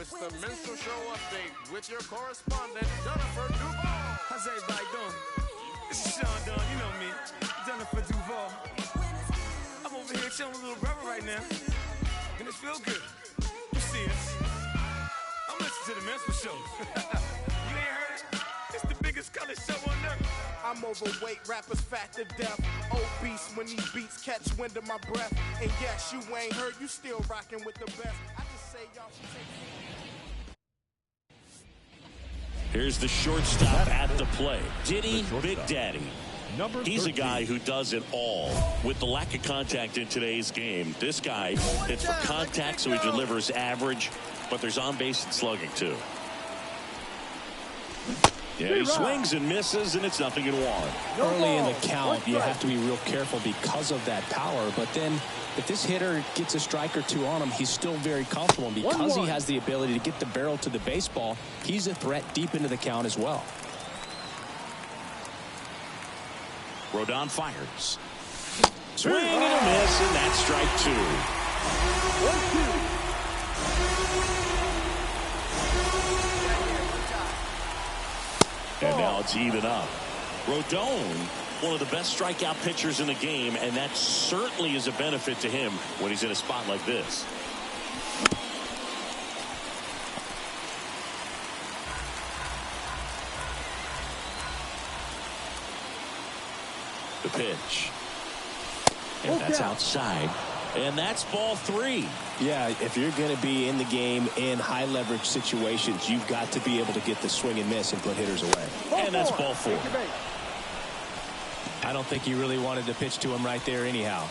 it's the Minstrel Show update with your correspondent, Jennifer Duval. How's everybody doing? This is Sean Dunn, you know me, Jennifer Duval. I'm over here chilling with little brother right now, and it feels good. You see us. I'm listening to the Minstrel Show. You ain't heard it? It's the biggest color show on earth. I'm overweight, rappers fat to death. Obese when these beats catch wind of my breath. And yes, you ain't heard, you still rocking with the best. I just say y'all should take Here's the shortstop at the plate. Diddy Big Daddy. He's a guy who does it all. With the lack of contact in today's game, this guy hits for contact, so he delivers average, but there's on-base and slugging, too. Yeah, he swings and misses, and it's 0-1. Early in the count, you have to be real careful because of that power. But then if this hitter gets a strike or two on him, he's still very comfortable. And because he has the ability to get the barrel to the baseball, he's a threat deep into the count as well. Rodon fires. Swing and a miss, and that's strike 2. And now it's even up. Rodon, one of the best strikeout pitchers in the game, and that certainly is a benefit to him when he's in a spot like this. The pitch. And that's outside. And that's ball 3. Yeah, if you're going to be in the game in high leverage situations, you've got to be able to get the swing and miss and put hitters away. And that's ball 4. I don't think he really wanted to pitch to him right there anyhow.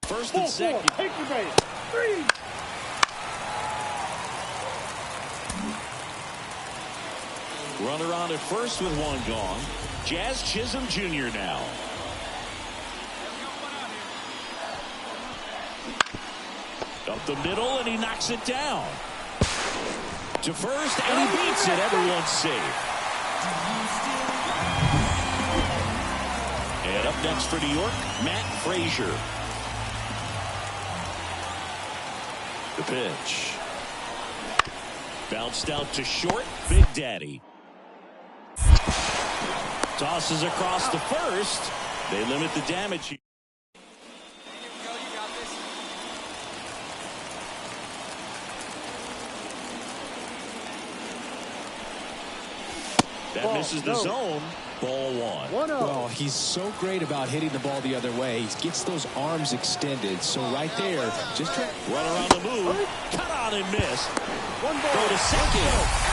First and second. Take the base. 3. Runner on at first with one gone. Jazz Chisholm Jr. now. Up the middle, and he knocks it down. To first, and he beats it. Everyone's safe. And up next for New York, Matt Frazier. The pitch. Bounced out to short, Big Daddy. Tosses across to first. They limit the damage. That misses the zone. Ball 1. Well, he's so great about hitting the ball the other way. He gets those arms extended. So right there, just try. Runner on the move. Cut on and miss. Go to second.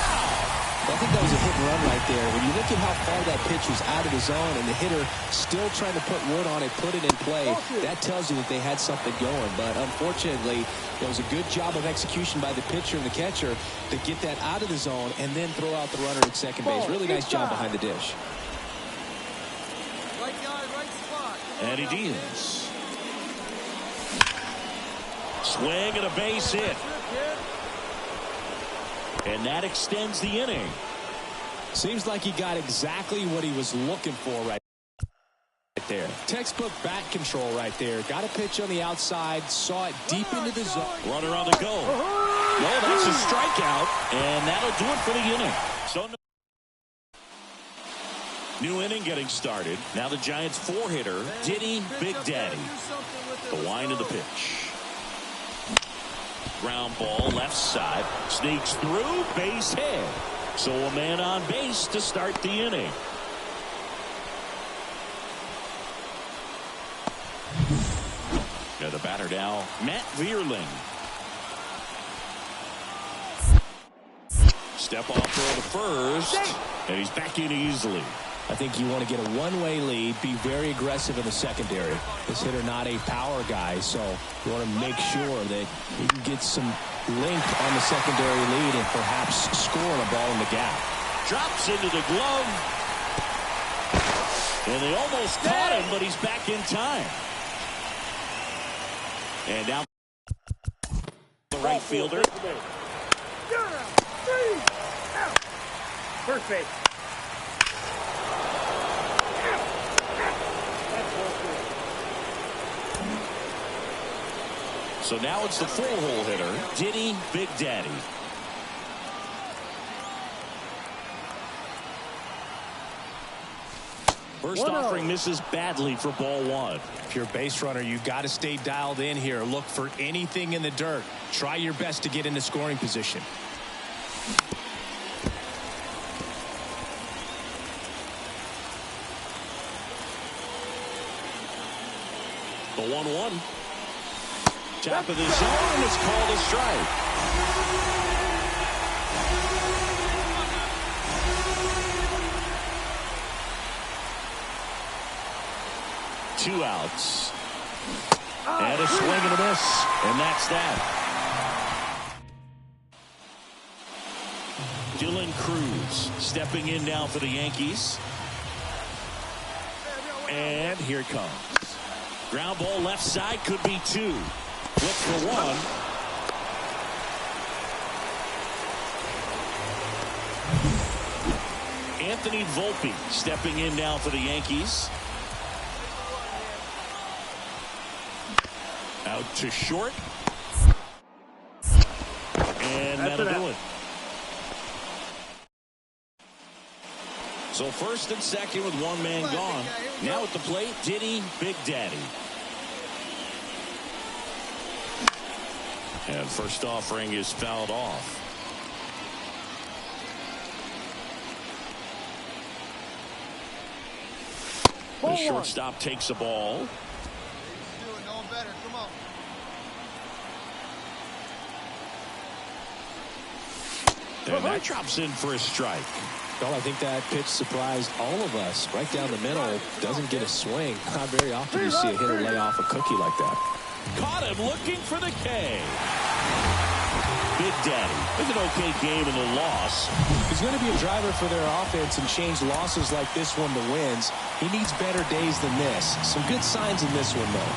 I think that was a hit and run right there. When you look at how far that pitch was out of the zone and the hitter still trying to put wood on it, put it in play, that tells you that they had something going. But unfortunately, it was a good job of execution by the pitcher and the catcher to get that out of the zone and then throw out the runner at second base. Really nice job behind the dish. Right guy, right spot. And he deals. Swing and a base hit. And that extends the inning. Seems like he got exactly what he was looking for right there. Textbook bat control right there. Got a pitch on the outside, saw it deep into the zone. Runner on the go. Well, that's a strikeout, and that'll do it for the inning. So new inning getting started. Now the Giants' 4-hitter, Diddy Big Daddy. The line of the pitch. Ground ball left side, sneaks through, base hit. So a man on base to start the inning. Now the batter now, Matt Vierling. Step off throw to first, and he's back in easily. I think you want to get a one-way lead, be very aggressive in the secondary. This hitter not a power guy, so you want to make sure that you can get some length on the secondary lead and perhaps score a ball in the gap. Drops into the glove. And they almost caught him, but he's back in time. And now the right fielder. First base. So now it's the full-hole hitter, Diddy Big Daddy. First offering misses badly for ball one. If you're a base runner, you've got to stay dialed in here. Look for anything in the dirt. Try your best to get into scoring position. The 1-1. Top of the zone is called a strike. Two outs. And a swing and a miss. And that's that. Dylan Cruz stepping in now for the Yankees. And here it comes. Ground ball left side, could be two. Flip for one. Anthony Volpe stepping in now for the Yankees. Out to short. And that'll do it. So first and second with one man gone. Now at the plate, Diddy Big Daddy. And first offering is fouled off. The shortstop takes the ball. And that drops in for a strike. Well, I think that pitch surprised all of us. Right down the middle, doesn't get a swing. Not very often you see a hitter lay off a cookie like that. Caught him looking for the K. Big Daddy with an okay game in the loss. He's going to be a driver for their offense and change losses like this one to wins. He needs better days than this. Some good signs in this one, though.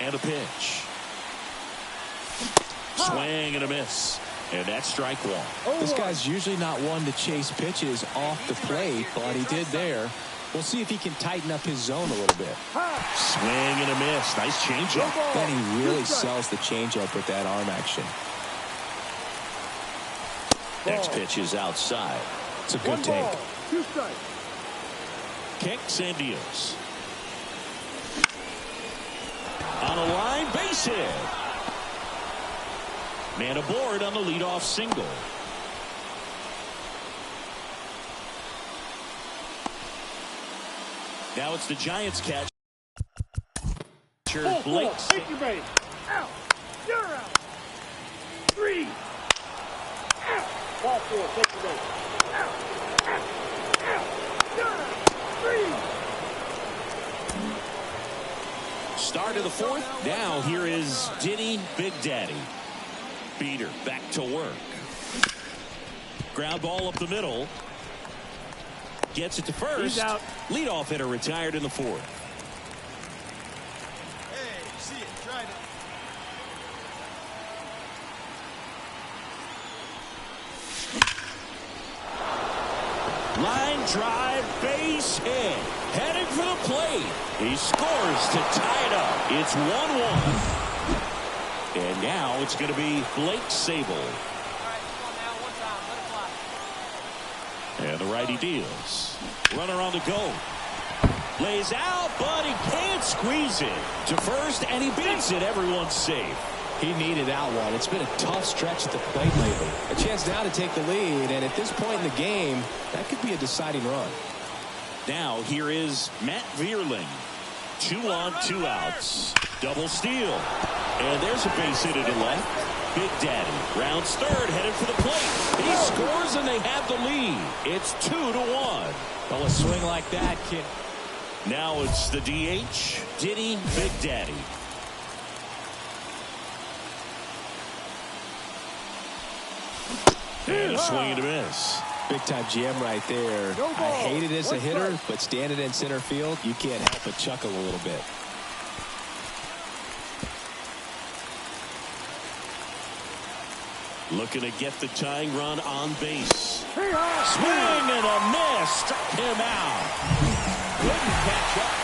And a pitch. Swing and a miss. And that's strike one. This guy's usually not one to chase pitches off the plate, but he did there. We'll see if he can tighten up his zone a little bit. Swing and a miss. Nice changeup. And he really sells the changeup with that arm action. Next pitch is outside. It's a good take. Kicks and deals. On a line, base hit. Man aboard on the leadoff single. Now it's the Giants catch. Blake. Take your base. Out. You're out. 3. Out. Ball 4. Take your base. Out. Out. Out. You're out. 3. Start of the fourth. Now here is Diddy Big Daddy. Beater back to work. Ground ball up the middle. Gets it to first. He's out. Leadoff hitter retired in the fourth. Hey, see it. Tried it. Line drive, base hit. Heading for the plate. He scores to tie it up. It's 1-1. And now it's going to be Blake Sable. All right, come on now, one time, let it fly. And the righty deals. Runner on the go. Lays out, but he can't squeeze it to first, and he beats it. Everyone's safe. He needed that one. It's been a tough stretch at the plate lately. A chance now to take the lead, and at this point in the game, that could be a deciding run. Now here is Matt Vierling. 2 on, 2 outs. Double steal. And there's a base hit to left. Big Daddy rounds third, headed for the plate. He scores, and they have the lead. It's 2-1. Well, a swing like that can... Now it's the DH, Diddy Big Daddy. And a swing and a miss. Big time jam right there. I hate it as a hitter, but standing in center field, you can't help but chuckle a little bit. Looking to get the tying run on base. Swing and a miss. Struck him out. Couldn't catch up.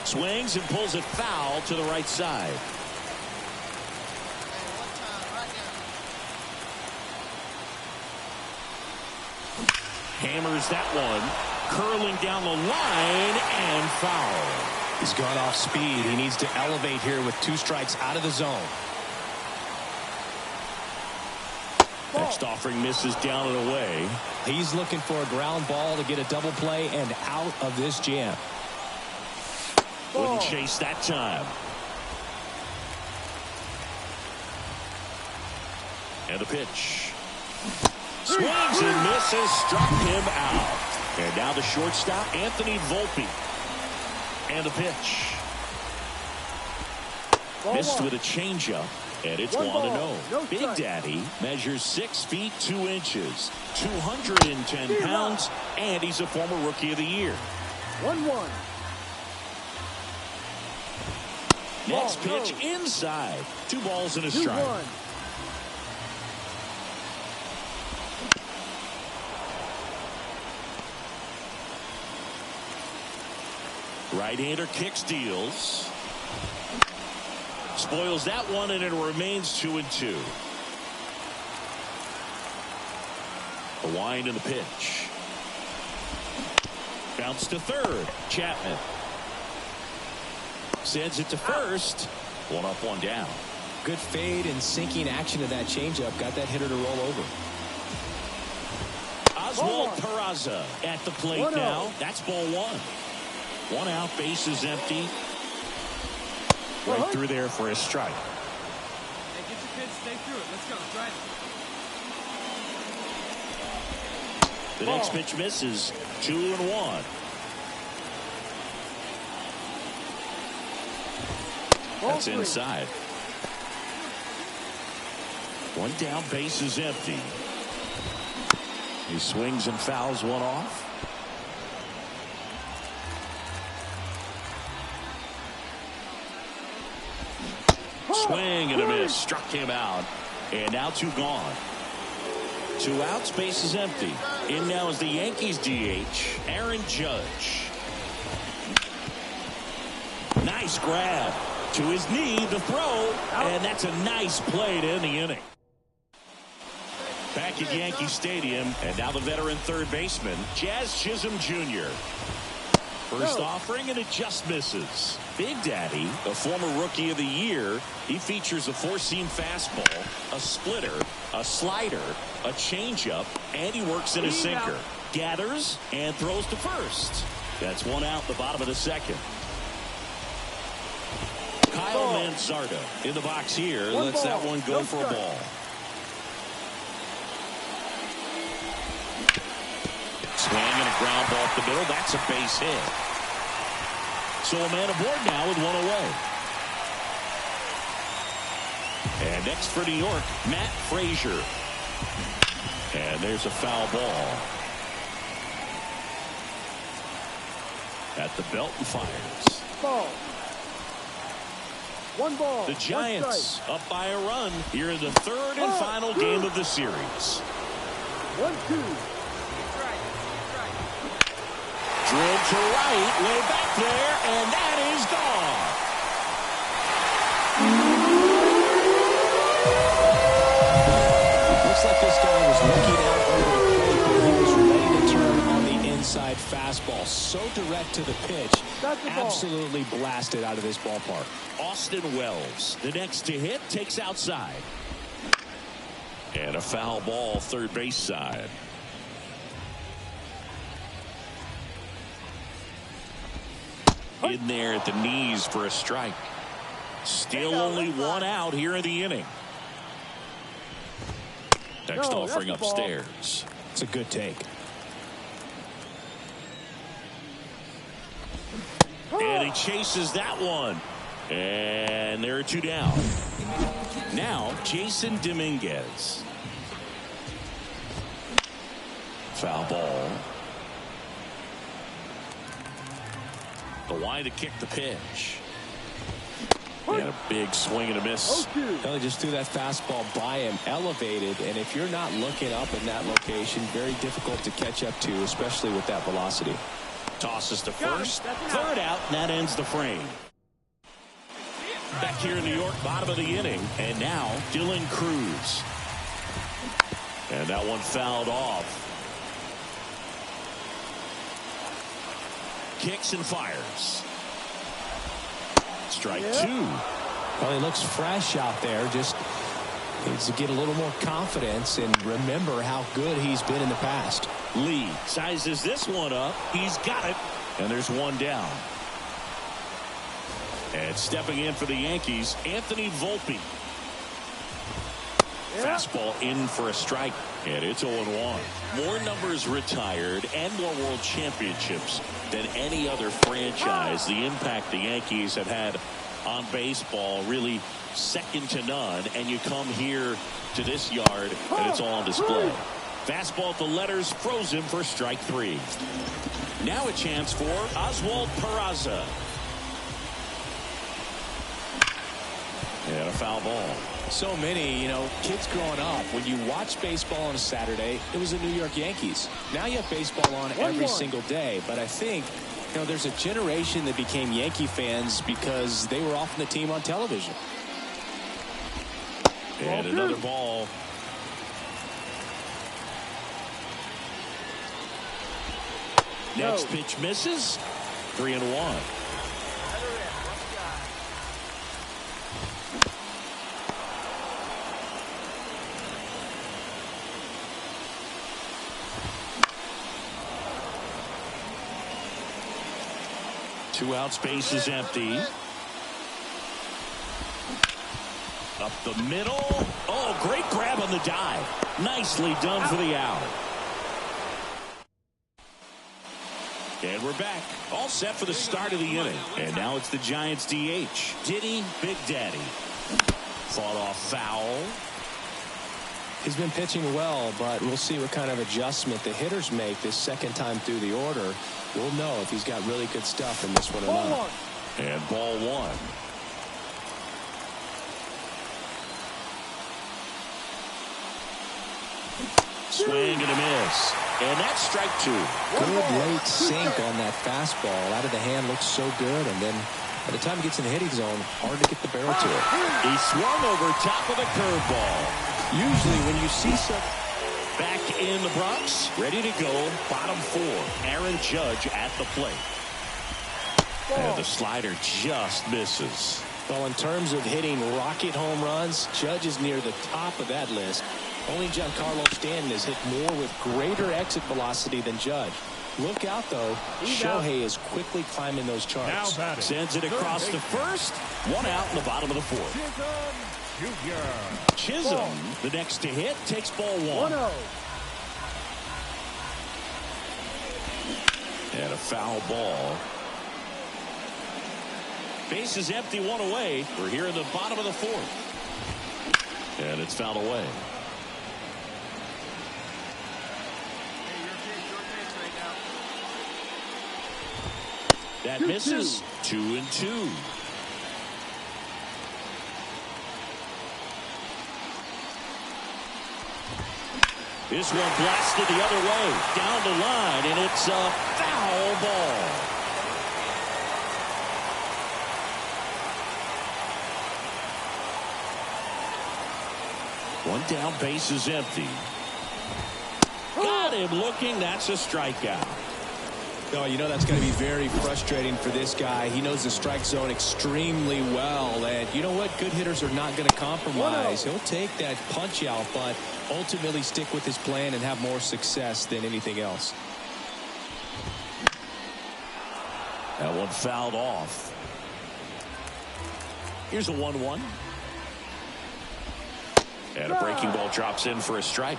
Swings and pulls it foul to the right side. Hammers that one. Curling down the line and foul. He's gone off speed. He needs to elevate here with 2 strikes out of the zone. Next offering misses down and away. He's looking for a ground ball to get a double play and out of this jam. Wouldn't chase that time. And the pitch. Swings and misses. Struck him out. And now the shortstop, Anthony Volpe. And the pitch. Missed with a changeup. And it's 1-0. Big Daddy measures 6 feet 2 inches, 210 pounds, and he's a former Rookie of the Year. 1-1. Next pitch inside. 2 balls and a strike. 2-1. Right-hander kicks, deals. Spoils that one, and it remains 2-2. The wind and the pitch. Bounce to third. Chapman sends it to first. 1 up, 1 down. Good fade and sinking action of that changeup. Got that hitter to roll over. Oswald Peraza at the plate now. That's ball 1. 1 out, base is empty. Right through there for a strike. Hey, get your pitch, stay through it. Let's go. Drive it. The next pitch misses. 2-1. That's inside. 1 down, base is empty. He swings and fouls 1 off. Swing and a miss. Struck him out. And now 2 gone. 2 outs, base is empty. In now is the Yankees DH, Aaron Judge. Nice grab. To his knee, the throw, and that's a nice play to end the inning. Back at Yankee Stadium, and now the veteran third baseman, Jazz Chisholm Jr. First offering, and it just misses. Big Daddy, a former Rookie of the Year, he features a 4-seam fastball, a splitter, a slider, a changeup, and he works in a sinker. Gathers and throws to first. That's 1 out, the bottom of the second. Kyle Manzardo in the box here. Lets that one go for a ball. Swing and a ground ball up the middle. That's a base hit. So a man aboard now with 1 away. And next for New York, Matt Frazier. And there's a foul ball. At the belt and fires. Ball. 1 ball. The Giants up by a run here in the third and final game of the series. 1-2. Drilled to right, way back there, and that is gone. Looks like this guy was looking out over the plate, but he was ready to turn on the inside fastball. So direct to the pitch. Absolutely blasted out of this ballpark. Austin Wells, the next to hit, takes outside. And a foul ball, third base side. In there at the knees for a strike. Still only 1 out here in the inning. Next offering upstairs. It's a good take. And he chases that one. And there are two down. Now, Jason Dominguez. Foul ball. The line to kick the pitch. And a big swing and a miss. Well, just threw that fastball by him, elevated, and if you're not looking up in that location, very difficult to catch up to, especially with that velocity. Tosses to first, third out, and that ends the frame. Back here in New York, bottom of the inning, and now Dylan Cruz. And that one fouled off. Kicks and fires. Strike two. Well, he looks fresh out there. Just needs to get a little more confidence and remember how good he's been in the past. Lee sizes this one up. He's got it. And there's one down. And stepping in for the Yankees, Anthony Volpe. Fastball in for a strike. And it's 0-1. More numbers retired and more world championships than any other franchise. The impact the Yankees have had on baseball really second to none. And you come here to this yard and it's all on display. Fastball at the letters, frozen for strike three. Now a chance for Oswald Peraza. And a foul ball. So many, kids growing up, when you watch baseball on a Saturday, it was the New York Yankees. Now you have baseball on every single day. But I think, there's a generation that became Yankee fans because they were often the team on television. And another ball. Next pitch misses. 3-1. Two outs, base is empty. Up the middle. Oh, great grab on the dive. Nicely done for the out. And we're back. All set for the start of the inning. And now it's the Giants DH, Diddy Big Daddy. Fought off foul. He's been pitching well, but we'll see what kind of adjustment the hitters make this second time through the order. We'll know if he's got really good stuff in this one or not. And ball one. Swing and a miss. And that's strike two. Good late sink on that fastball. Out of the hand, looks so good. And then by the time he gets in the hitting zone, hard to get the barrel to it. He swung over top of the curveball. Usually when you see some... Back in the Bronx, ready to go. Bottom four. Aaron Judge at the plate. And the slider just misses. Well, in terms of hitting rocket home runs, Judge is near the top of that list. Only Giancarlo Stanton has hit more with greater exit velocity than Judge. Look out, though. Shohei is quickly climbing those charts. Sends it across the first. One out in the bottom of the fourth. Chisholm, the next to hit, takes ball one. And a foul ball. Base is empty, one away. We're here in the bottom of the fourth. And it's fouled away. That misses. 2-2. This one blasted the other way. Down the line, and it's a foul ball. One down, base is empty. Got him looking. That's a strikeout. Oh, that's going to be very frustrating for this guy. He knows the strike zone extremely well. And you know what? Good hitters are not going to compromise. He'll take that punch out, but ultimately stick with his plan and have more success than anything else. That one fouled off. Here's a 1-1. And a breaking ball drops in for a strike.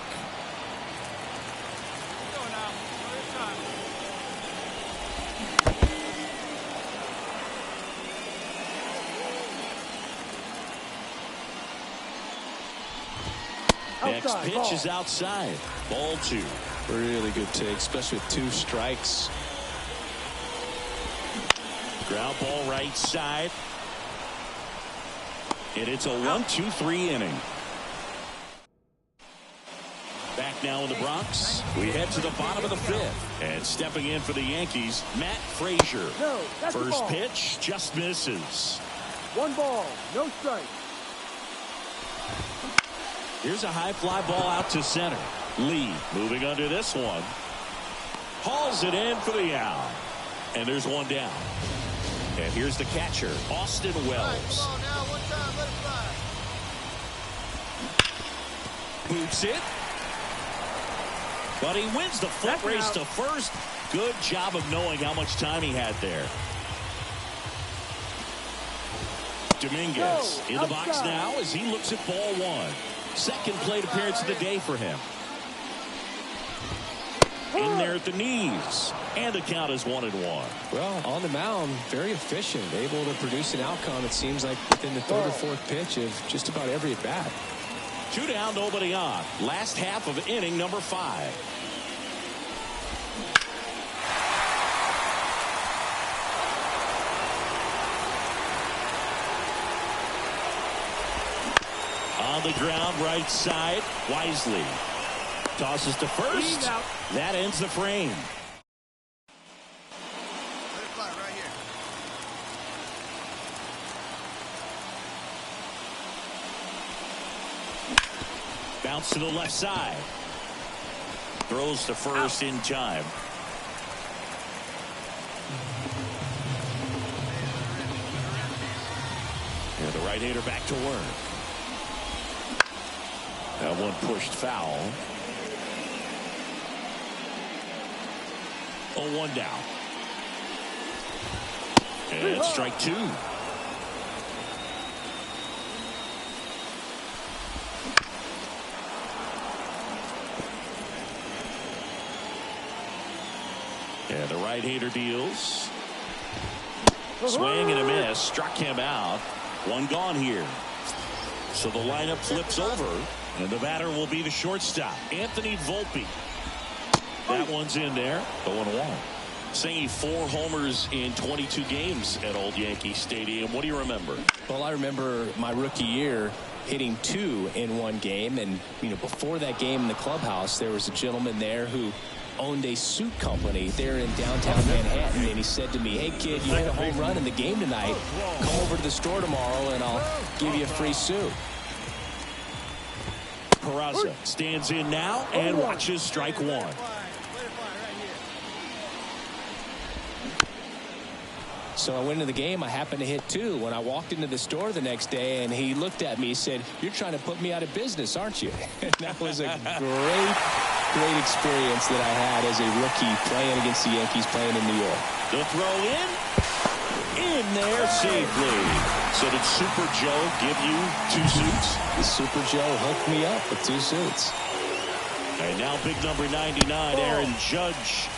Next pitch is outside. Ball 2. Really good take, especially with 2 strikes. Ground ball right side. And it's a 1-2-3 inning. Back now in the Bronx. We head to the bottom of the 5th. And stepping in for the Yankees, Matt Frazier. First pitch just misses. 1 ball, no strike. Here's a high fly ball out to center. Lee moving under this one. Hauls it in for the out. And there's one down. And here's the catcher, Austin Wells. Boots it. But he wins the foot race to first. Good job of knowing how much time he had there. Dominguez in the box now as he looks at ball 1. Second plate appearance of the day for him. In there at the knees. And the count is 1-1. Well, on the mound, very efficient. Able to produce an outcome, it seems like, within the 3rd or 4th pitch of just about every at bat. 2 down, nobody on. Last half of inning number 5. On the ground, right side, Wisely. Tosses to first. That ends the frame. Bounce to the left side. Throws to first in time. And the right-hander back to work. That one pushed foul. 0-1 down. And strike 2. And the right-hander deals. Swing and a miss. Struck him out. 1 gone here. So the lineup flips over. And the batter will be the shortstop, Anthony Volpe. That one's in there. 0-1. Saying 4 homers in 22 games at Old Yankee Stadium. What do you remember? Well, I remember my rookie year hitting 2 in 1 game. And, you know, before that game in the clubhouse, there was a gentleman there who owned a suit company there in downtown Manhattan, and he said to me, "Hey kid, you hit a home run in the game tonight. Come over to the store tomorrow and I'll give you a free suit." Peraza stands in now and watches strike 1. So I went into the game. I happened to hit 2. When I walked into the store the next day, and he looked at me, he said, "You're trying to put me out of business, aren't you?" And that was a great experience that I had as a rookie playing against the Yankees, playing in New York. The throw in there safely. So did Super Joe give you 2 suits? Super Joe hooked me up with 2 suits. And now big number 99, Aaron Judge.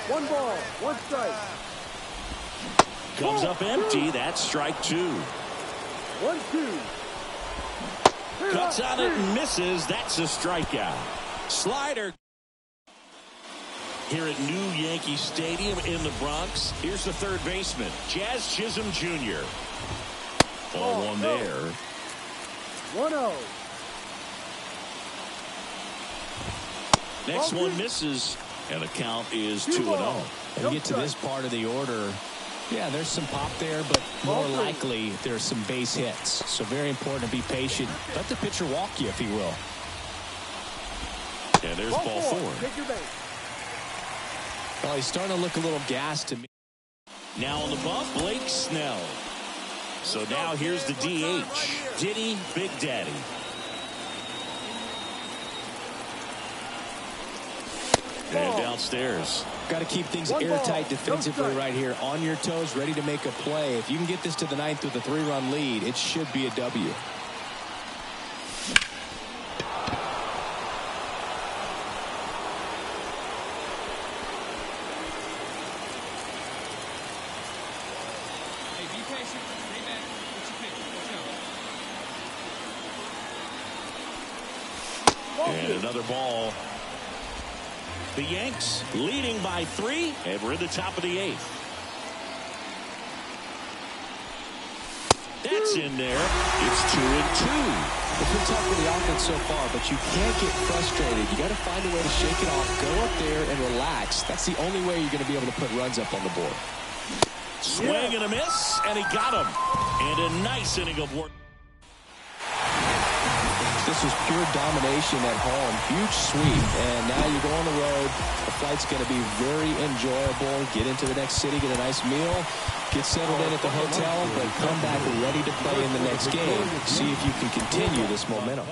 One ball, 1 strike. Comes up empty. That's strike 2. 1-2. Cuts on it and misses. That's a strikeout. Slider. Here at New Yankee Stadium in the Bronx. Here's the third baseman, Jazz Chisholm Jr. Ball 1 there. 1-0. Next one misses, and the count is 2-0. And we get to this part of the order. Yeah, there's some pop there, but more likely there's some base hits. So very important to be patient. Let the pitcher walk you, if he will. And there's ball 4. Take your base. Well, he's starting to look a little gassed to me. Now on the bump, Blake Snell. So now here's the DH, Diddy Big Daddy. And downstairs. Got to keep things airtight defensively right here. On your toes, ready to make a play. If you can get this to the 9th with a 3-run lead, it should be a W. Hey, be patient. Stay back. And another ball. The Yanks leading by 3, and we're in the top of the 8th. That's in there. It's 2-2. It's been tough for the offense so far, but you can't get frustrated. You got to find a way to shake it off, go up there and relax. That's the only way you're going to be able to put runs up on the board. Swing and a miss, and he got him. And a nice inning of work. This was pure domination at home. Huge sweep. And now you go on the road. The flight's going to be very enjoyable. Get into the next city, get a nice meal, get settled in at the hotel, but come back ready to play in the next game. See if you can continue this momentum.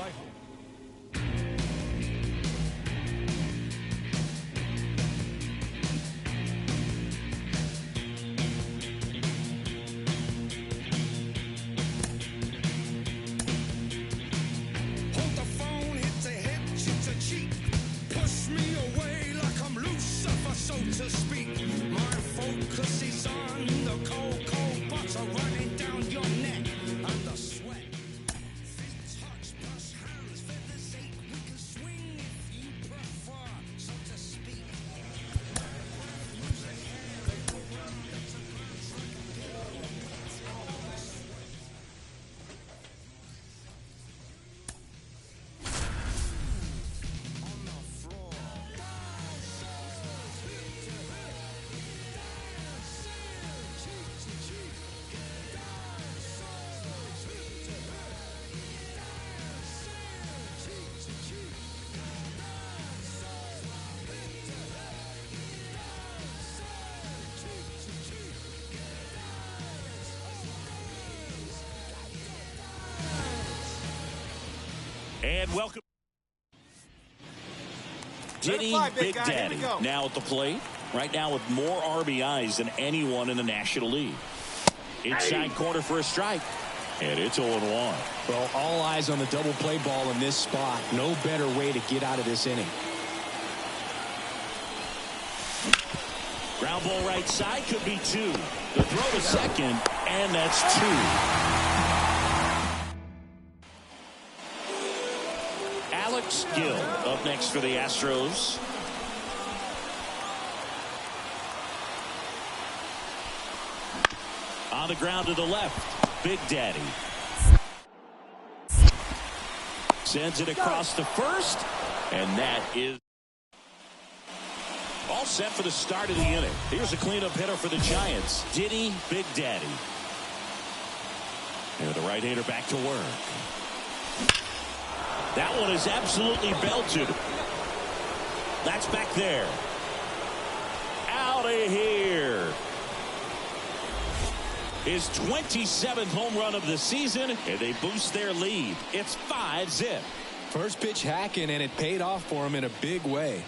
And welcome. Diddy Big Daddy now at the plate. Right now with more RBIs than anyone in the National League. Inside corner for a strike. And it's 0-1. Well, all eyes on the double play ball in this spot. No better way to get out of this inning. Ground ball right side, could be 2. The throw to second, and that's 2. Alex Gill up next for the Astros. On the ground to the left, Big Daddy. Sends it across to first, and that is all set for the start of the inning. Here's a cleanup hitter for the Giants, Diddy Big Daddy. And the right-hander back to work. That one is absolutely belted. That's back there. Out of here. His 27th home run of the season, and they boost their lead. It's 5-zip. First pitch hacking, and it paid off for him in a big way.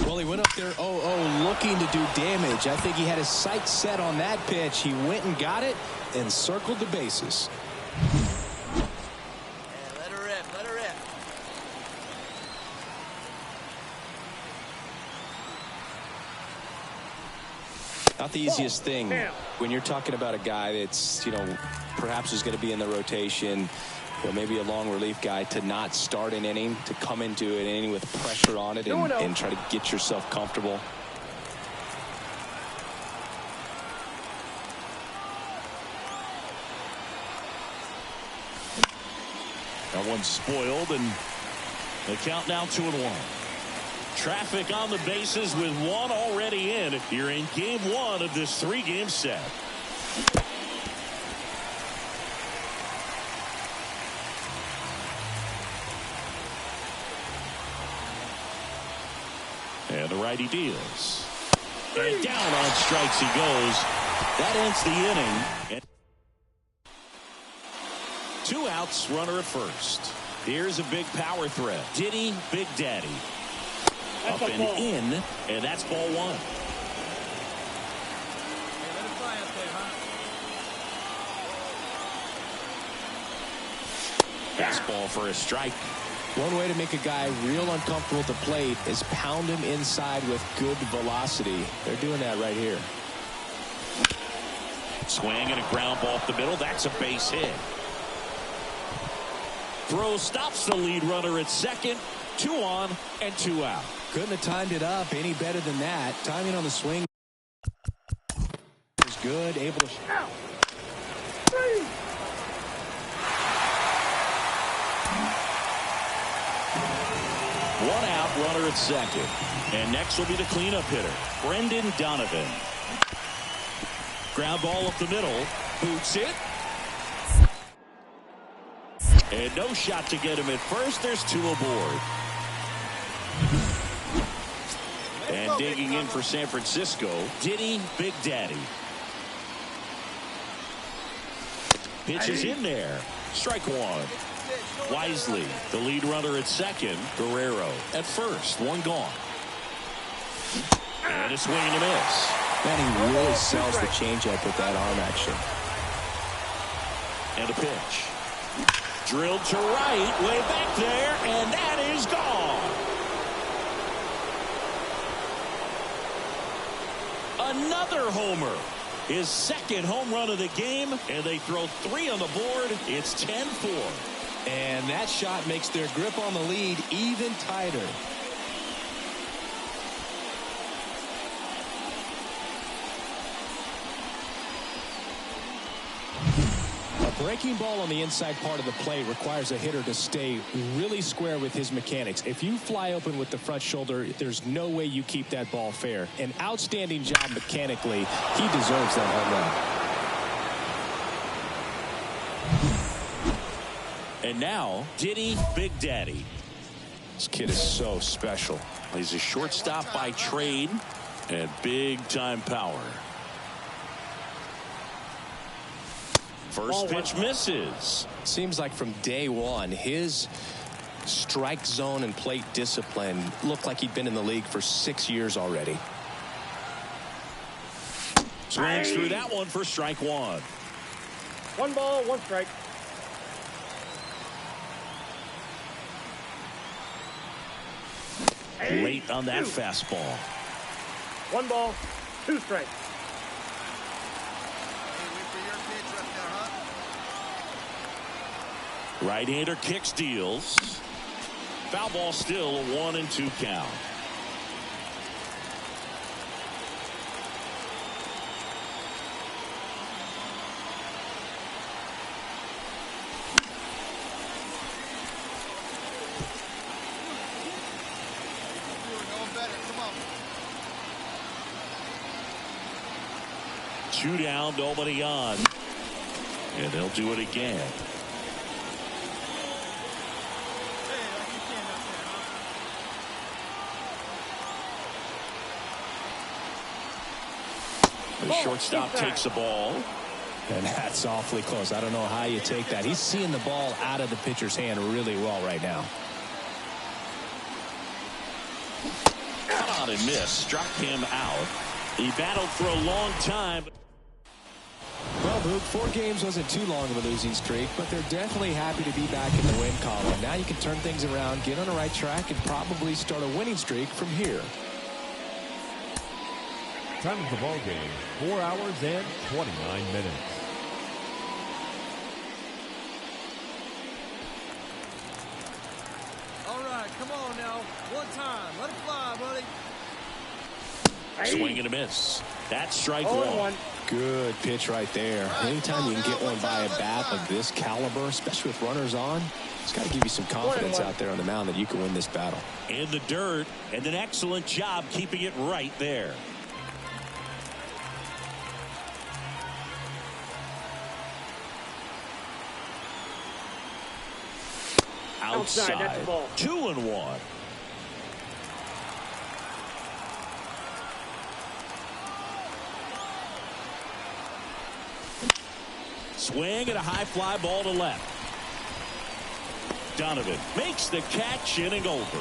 Well, he went up there 0-0 looking to do damage. I think he had his sights set on that pitch. He went and got it and circled the bases. Let her rip, let her rip. Not the easiest thing when you're talking about a guy that's, perhaps is going to be in the rotation, or maybe a long relief guy, to not start an inning, to come into an inning with pressure on it and try to get yourself comfortable. That one's spoiled, and the count now 2-1. Traffic on the bases with one already in. You're in game 1 of this 3-game set. And the righty deals. And down on strikes he goes. That ends the inning. And 2 outs, runner at first. Here's a big power threat. Diddy Big Daddy. Up and in, and that's ball 1. Hey, let it fly up there, huh? Fastball for a strike. One way to make a guy real uncomfortable at the plate is pound him inside with good velocity. They're doing that right here. Swing and a ground ball up the middle. That's a base hit. Throw stops the lead runner at second. 2 on and 2 out. Couldn't have timed it up any better than that. Timing on the swing was good. Able to... Out. 3. One out, runner at second. And next will be the cleanup hitter, Brendan Donovan. Ground ball up the middle. Boots it. And no shot to get him at first. There's 2 aboard. And digging in for San Francisco, Diddy Big Daddy. Pitch is in there. Strike 1. Wisely, the lead runner at second. Guerrero at first. 1 gone. And a swing and a miss. Man, he really sells the changeup with that arm action. And a pitch. Drilled to right, way back there, and that is gone. Another homer. His second home run of the game, and they throw 3 on the board. It's 10-4. And that shot makes their grip on the lead even tighter. A breaking ball on the inside part of the plate requires a hitter to stay really square with his mechanics. If you fly open with the front shoulder, there's no way you keep that ball fair. An outstanding job mechanically. He deserves that home run. And now, Diddy Big Daddy. This kid is so special. He's a shortstop by trade and big-time power. First pitch misses. Seems like from day one, his strike zone and plate discipline looked like he'd been in the league for 6 years already. Swings through that one for strike 1. 1 ball, 1 strike. Late on that fastball. 1 ball, 2 strikes. Right-hander kicks, deals. Foul ball still, a 1-2 count. Two down, nobody on. And they'll do it again. The shortstop takes the ball. And that's awfully close. I don't know how you take that. He's seeing the ball out of the pitcher's hand really well right now. Cut on and miss. Struck him out. He battled for a long time. Well, Boog, 4 games wasn't too long of a losing streak, but they're definitely happy to be back in the win column. Now you can turn things around, get on the right track, and probably start a winning streak from here. Time of the ball game, 4 hours and 29 minutes. All right, come on now. One time. Let it fly, buddy. Swing and a miss. That's strike 1. Good pitch right there. Anytime you can get one by a bat of this caliber, especially with runners on, it's got to give you some confidence out there on the mound that you can win this battle. In the dirt, and an excellent job keeping it right there. Outside, that's the ball. 2-1. Swing and a high fly ball to left. Donovan makes the catch, inning over.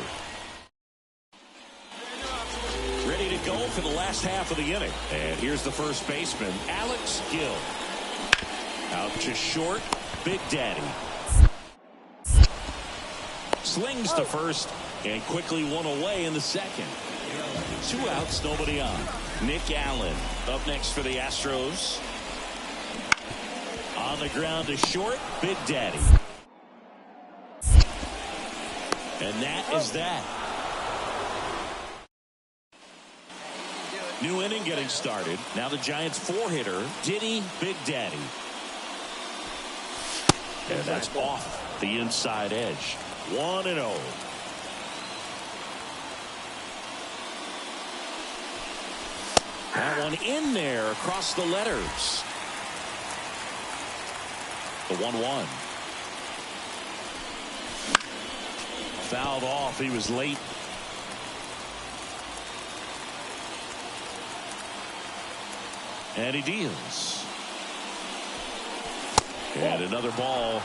Ready to go for the last half of the inning. And here's the first baseman, Alex Gill. Out to short, Big Daddy. Slings to first and quickly one away in the second. 2 outs, nobody on. Nick Allen up next for the Astros. On the ground to short, Big Daddy. And that is that. New inning getting started. Now the Giants 4-hitter, Diddy Big Daddy. And that's off the inside edge. 1-0. That one in there across the letters. The 1-1. Fouled off. He was late. And he deals. And another ball.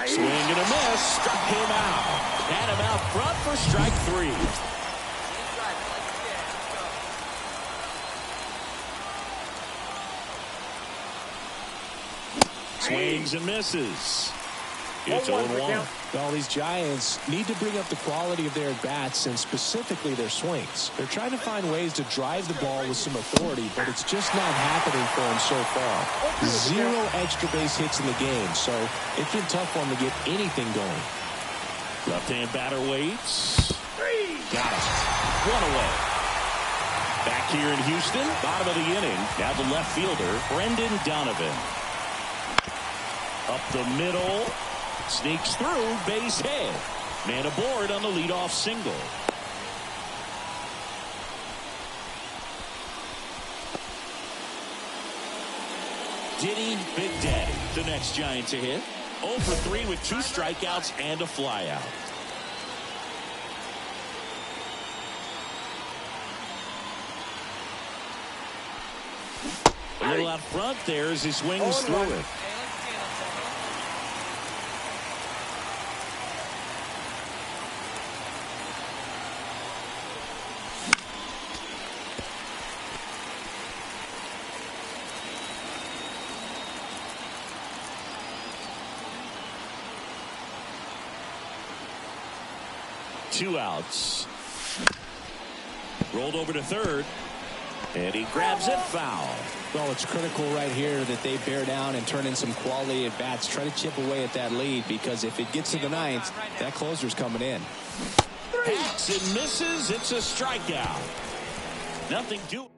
Swing and a miss. Struck him out. Had him out front for strike 3. Swings and misses. It's 0-1. Well, these Giants need to bring up the quality of their at-bats and specifically their swings. They're trying to find ways to drive the ball with some authority, but it's just not happening for them so far. 0 extra base hits in the game, so it's been tough for them to get anything going. Left-hand batter waits. Got it. 1 away. Back here in Houston, bottom of the inning. Now the left fielder, Brendan Donovan. Up the middle. Sneaks through, base hit. Man aboard on the leadoff single. Diddy Big Daddy, the next Giant to hit. 0 for 3 with 2 strikeouts and a flyout. A little out front there as he swings through it. 2 outs. Rolled over to third. And he grabs it foul. Well, it's critical right here that they bear down and turn in some quality at bats. Try to chip away at that lead, because if it gets to the 9th, that closer's coming in. Hacks and misses. It's a strikeout. Nothing to.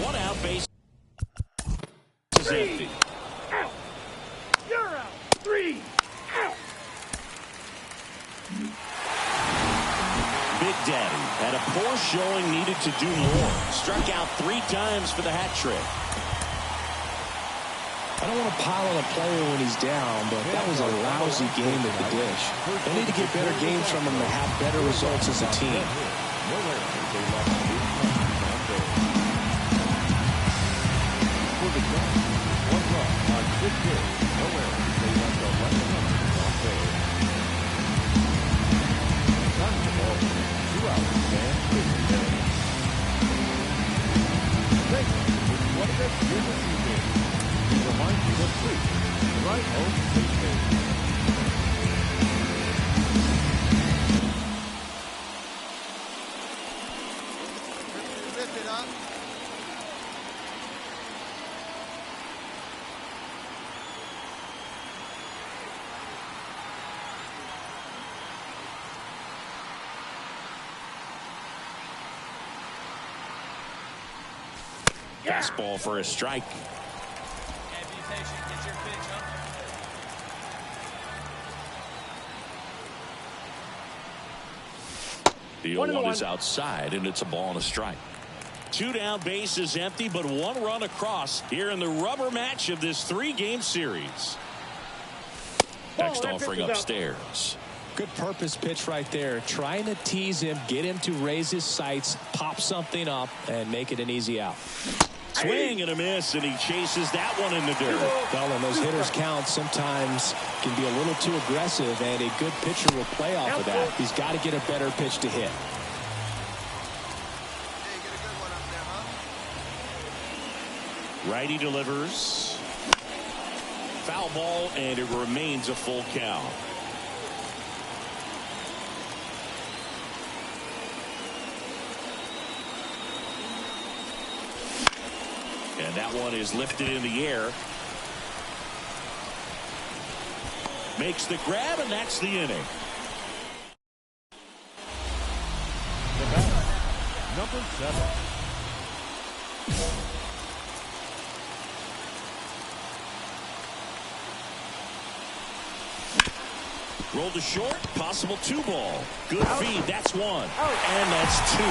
1 out, base is empty. Out. You're out. 3 out. Big Daddy had a poor showing, needed to do more. Struck out 3 times for the hat trick. I don't want to pile on a player when he's down, but that was a lousy game at the dish. They need to get better games from him to have better results as a team. Fastball for a strike. The 0-1 is outside, and it's a ball and a strike. 2 down, bases empty, but 1 run across here in the rubber match of this 3-game series. Next offering upstairs. Good purpose pitch right there. Trying to tease him, get him to raise his sights, pop something up, and make it an easy out. Swing and a miss, and he chases that one in the dirt. Well, and those hitters' counts sometimes can be a little too aggressive, and a good pitcher will play off of that. He's got to get a better pitch to hit. Righty delivers. Foul ball, and it remains a full count. And that one is lifted in the air. Makes the grab, and that's the inning. The batter, number 7. Rolled to short, possible 2-ball. Good feed, that's 1. And that's 2.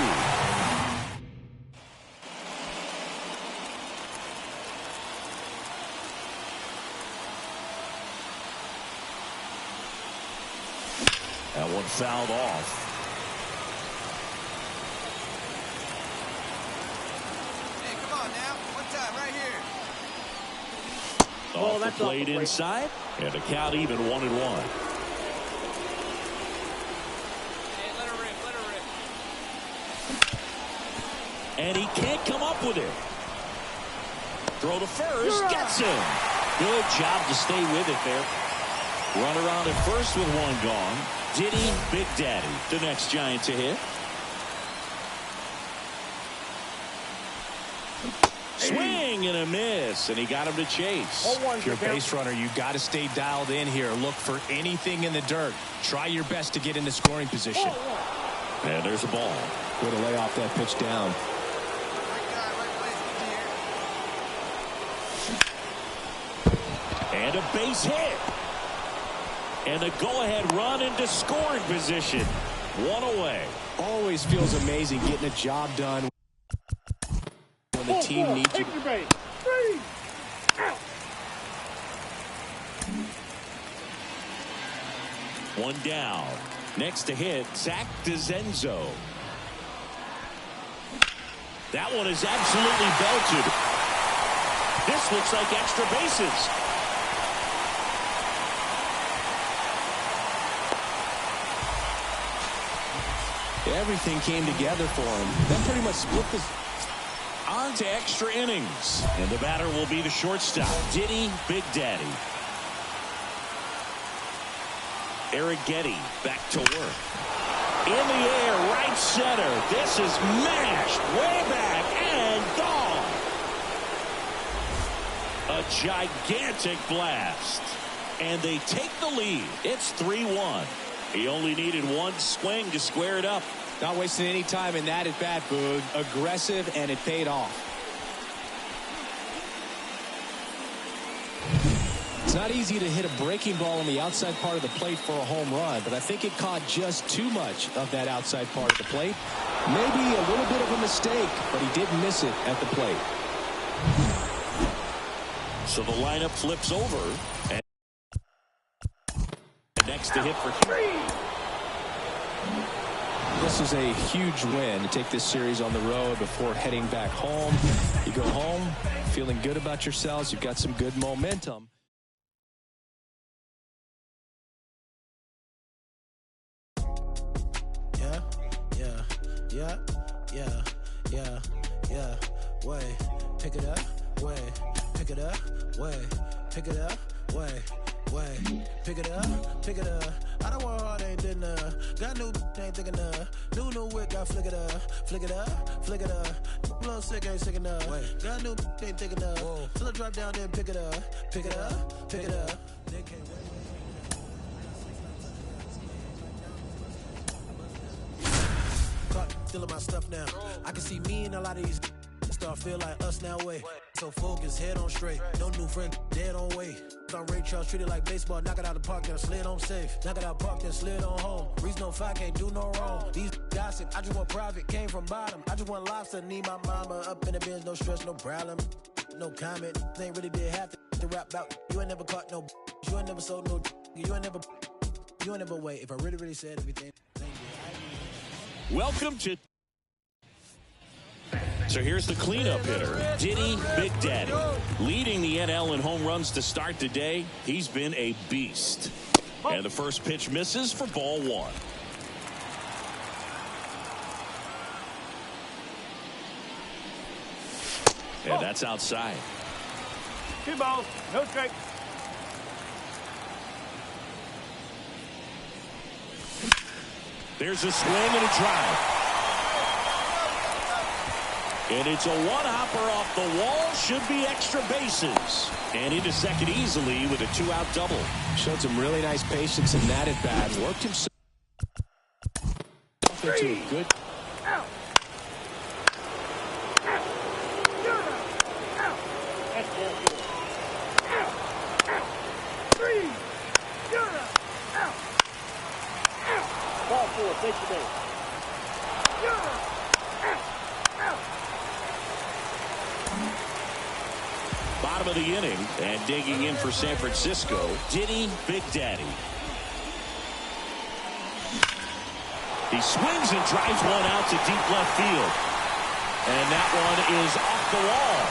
That one fouled off. Hey, come on now. One time, right here. Off the plate inside, and the count even 1-1. And he can't come up with it. Throw to first, gets him. Good job to stay with it there. Runner on at first with 1 gone. Diddy Big Daddy, the next Giant to hit. Swing and a miss, and he got him to chase. If you're a base runner, you got to stay dialed in here. Look for anything in the dirt. Try your best to get in the scoring position. And there's a ball. Way to lay off that pitch down. And a base hit. And a go-ahead run into scoring position. 1 away. Always feels amazing getting a job done when the team needs you. Take the base. 3 out. 1 down. Next to hit, Zach DeZenzo. That one is absolutely belted. This looks like extra bases. Everything came together for him. That pretty much split this. On to extra innings. And the batter will be the shortstop, Diddy Big Daddy. Eric Getty back to work. In the air, right center. This is mashed way back and gone. A gigantic blast. And they take the lead. It's 3-1. He only needed 1 swing to square it up. Not wasting any time in that at bat, Boog. Aggressive, and it paid off. It's not easy to hit a breaking ball on the outside part of the plate for a home run, but I think it caught just too much of that outside part of the plate. Maybe a little bit of a mistake, but he didn't miss it at the plate. So the lineup flips over. And next to hit for 3. This is a huge win to take this series on the road before heading back home. You go home feeling good about yourselves. You've got some good momentum. Yeah. Way, pick it up. Way, pick it up. Way, pick it up. Way, pick it up. Pick it up. I don't want hard, ain't did enough. Got new, ain't thick enough. New whip, got flick it up. Flick it up, flick it up. Blow sick, ain't sick enough. Got new, ain't thick enough. Till I drop down, then pick it up. Pick it up, pick it up. They can't wait. Stealing my stuff now. I can see me and a lot of these start feel like us now. Way so focused, head on straight. No new friend, dead on way. On Ray Charles, treated like baseball. Knock it out the park, then slid on safe. Knock it out park, then slid on home. Reason no fight, can't do no wrong. These gossip, I just want private, came from bottom. I just want lobster, need my mama up in the bins, no stress, no problem. No comment, they ain't really did half the rap about. You ain't never caught no. You ain't never sold no. You ain't never wait. If I really said everything. Welcome to. So here's the cleanup hitter, Diddy Big Daddy. Leading the NL in home runs to start the day. He's been a beast. And the first pitch misses for ball 1. And that's outside. 2 balls, no strike. There's a swing and a drive. And it's a one-hopper off the wall. Should be extra bases. And into second easily with a two-out double. Showed some really nice patience in that at bat. Worked himself into a good. Out. Out. You're out. That's ball four. Out. Out. 3. You're out. Out. Ball four. Take the base. You're out. Out. Bottom of the inning, and digging in for San Francisco, Diddy Big Daddy. He swings and drives one out to deep left field. And that one is off the wall.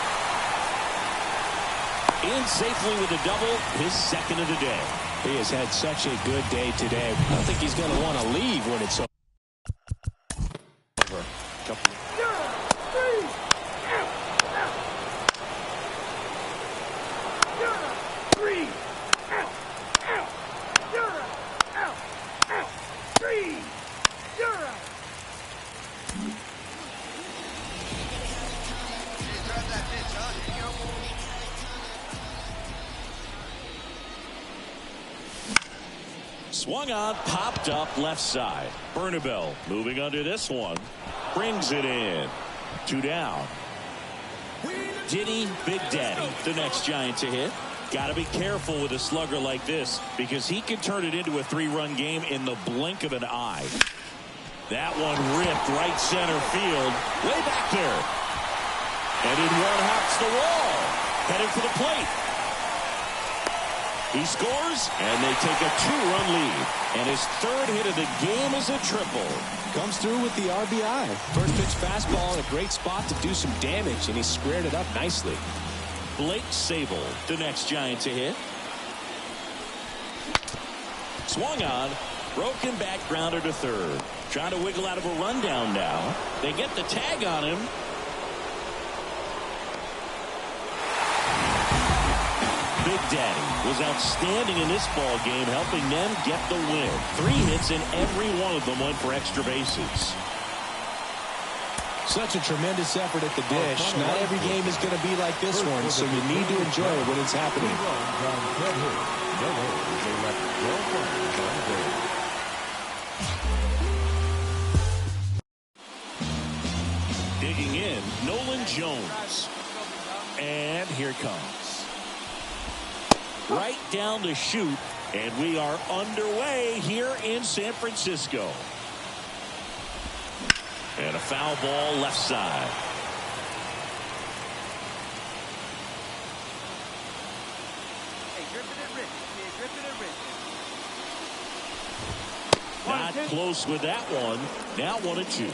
In safely with a double, his second of the day. He has had such a good day today. I don't think he's going to want to leave when it's over. Swung on, popped up left side. Bernabel moving under this one. Brings it in. 2 down. Diddy Big Daddy, the next Giant to hit. Got to be careful with a slugger like this because he can turn it into a 3-run game in the blink of an eye. That one ripped right center field. Way back there. And in one hops the wall. Headed for the plate. He scores, and they take a 2-run lead. And his third hit of the game is a triple. Comes through with the RBI. First pitch fastball in a great spot to do some damage, and he squared it up nicely. Blake Sable, the next Giant to hit. Swung on, broken back grounder to third. Trying to wiggle out of a rundown now. They get the tag on him. Big Daddy was outstanding in this ball game, helping them get the win. 3 hits, and every one of them went for extra bases. Such a tremendous effort at the dish. Not every game is going to be like this one, so you need to enjoy it when it's happening. Digging in, Nolan Jones. And here it comes. Right down the chute, and we are underway here in San Francisco. And a foul ball left side. Not close with that one. Now 1-2.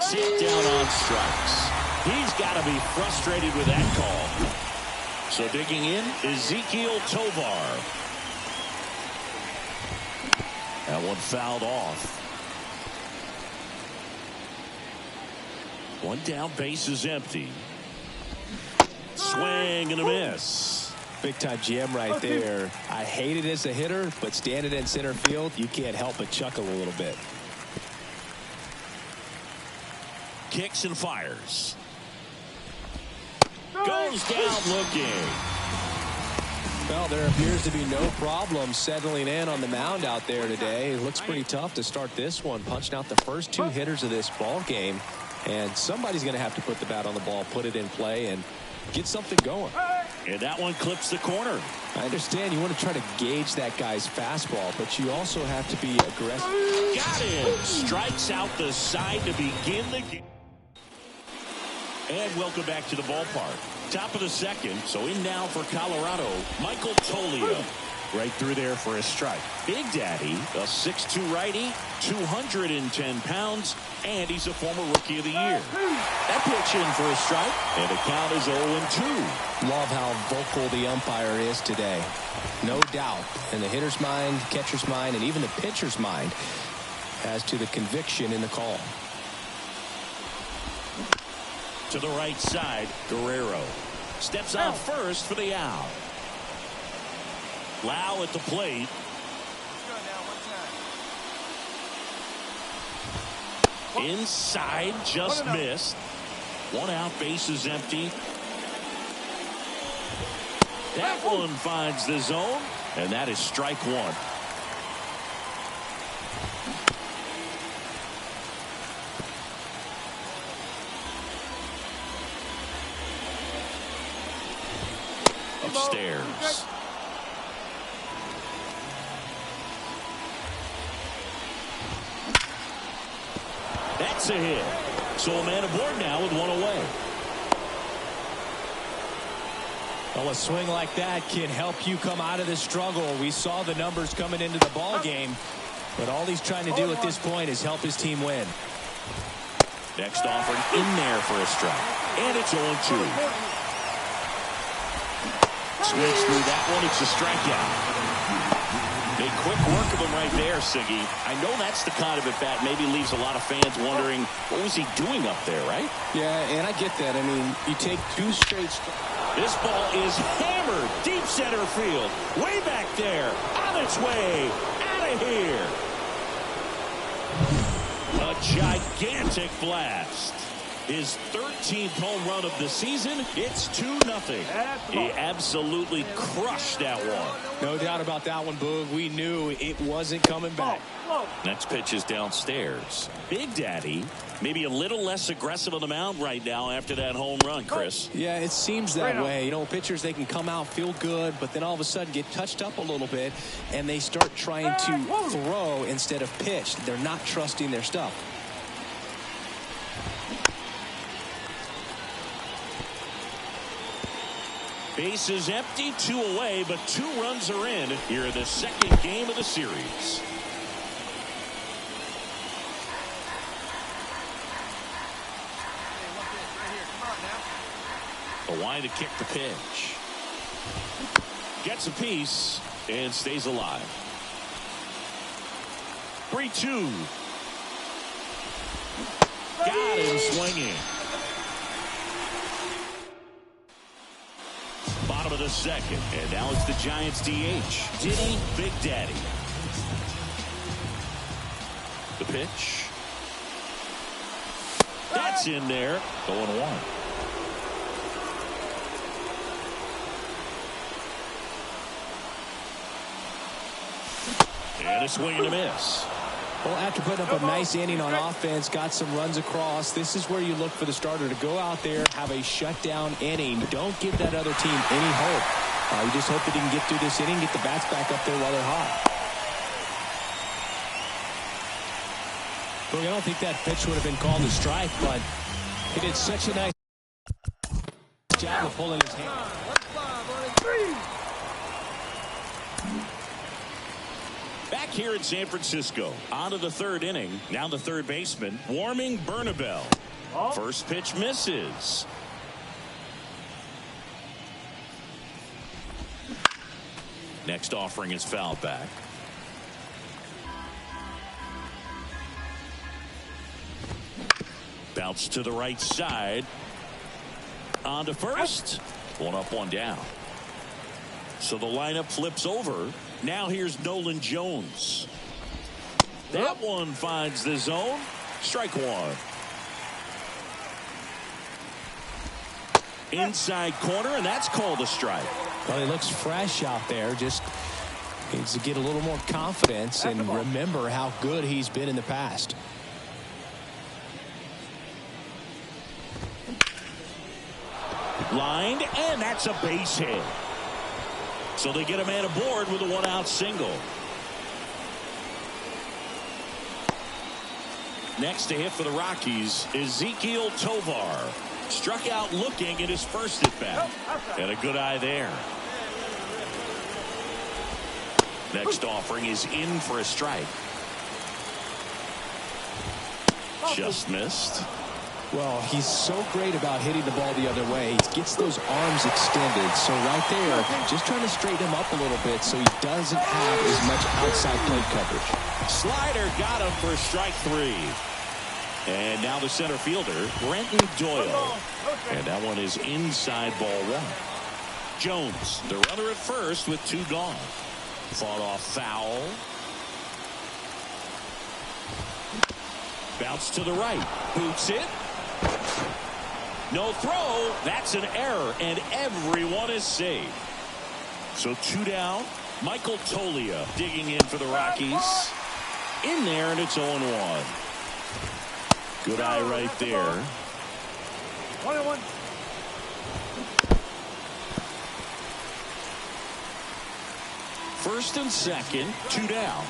Sit down on strikes. He's got to be frustrated with that call. So digging in, Ezekiel Tovar. That one fouled off. 1 down, base is empty. Swing and a miss. Big time jam right there. I hate it as a hitter, but standing in center field, you can't help but chuckle a little bit. Kicks and fires. Goes down looking. Well, there appears to be no problem settling in on the mound out there today. It looks pretty tough to start this one, punching out the first 2 hitters of this ball game. And somebody's going to have to put the bat on the ball, put it in play, and get something going. And that one clips the corner. I understand you want to try to gauge that guy's fastball, but you also have to be aggressive. Got him. Strikes out the side to begin the game. And welcome back to the ballpark. Top of the second, so in now for Colorado, Michael Toglia. Right through there for a strike. Big Daddy, a 6'2" righty, 210 pounds, and he's a former Rookie of the Year. That pitch in for a strike, and the count is 0-2. Love how vocal the umpire is today. No doubt in the hitter's mind, catcher's mind, and even the pitcher's mind as to the conviction in the call. To the right side, Guerrero steps on first for the out. Lau at the plate. Inside, just missed. 1 out, base is empty. That one finds the zone, and that is strike 1. Upstairs. That's a hit. So a man aboard now with 1 away. Well, a swing like that can help you come out of this struggle. We saw the numbers coming into the ball game, but all he's trying to do at this point is help his team win. Next offering in there for a strike. And it's 0-2. Swings through that one. It's a strikeout. A quick work of him right there, Siggy. I know that's the kind of at bat maybe leaves a lot of fans wondering what was he doing up there, right? Yeah, and I get that. I mean, you take 2 straight. This ball is hammered deep center field. Way back there. On its way. Out of here. A gigantic blast. His 13th home run of the season. It's 2-0. He absolutely crushed that one. No doubt about that one, Boog. We knew it wasn't coming back. Next pitch is downstairs. Big Daddy maybe a little less aggressive on the mound right now after that home run, Chris. Yeah, it seems that way. You know, pitchers, they can come out, feel good, but then all of a sudden get touched up a little bit, and they start trying to throw instead of pitch. They're not trusting their stuff. Base is empty, 2 away, but 2 runs are in here in the second game of the series. Kawhi to kick the pitch. Gets a piece and stays alive. 3-2. Got him swinging. Bottom of the second, and now it's the Giants DH, Diddy Big Daddy. The pitch. That's in there. 0-1. And a swing and a miss. Well, after putting up a nice inning on offense, got some runs across, this is where you look for the starter to go out there, have a shutdown inning. Don't give that other team any hope. You just hope that he can get through this inning, get the bats back up there while they're hot. Well, I don't think that pitch would have been called a strike, but he did such a nice job of pulling his hand. Back here in San Francisco, on to the third inning. Now the third baseman, warming Bernabel. First pitch misses. Next offering is fouled back. Bounce to the right side. On to first. 1 up, 1 down. So the lineup flips over. Now here's Nolan Jones. That one finds the zone. Strike 1. Inside corner, and that's called a strike. Well, he looks fresh out there. Just needs to get a little more confidence and remember how good he's been in the past. Lined, and that's a base hit. So they get a man aboard with a 1-out single. Next to hit for the Rockies, Ezekiel Tovar. Struck out looking at his first at bat. And a good eye there. Next offering is in for a strike. Just missed. Well, he's so great about hitting the ball the other way. He gets those arms extended. So right there, just trying to straighten him up a little bit so he doesn't have as much outside plate coverage. Slider got him for strike 3. And now the center fielder, Brenton Doyle. And that one is inside ball 1. Jones, the runner at first with 2 gone. Fought off foul. Bounce to the right. Boots it. No throw. That's an error, and everyone is safe. So 2 down. Michael Tolia digging in for the Rockies. In there, and it's 0-1. Good eye right there. 1-1. First and second, 2 down.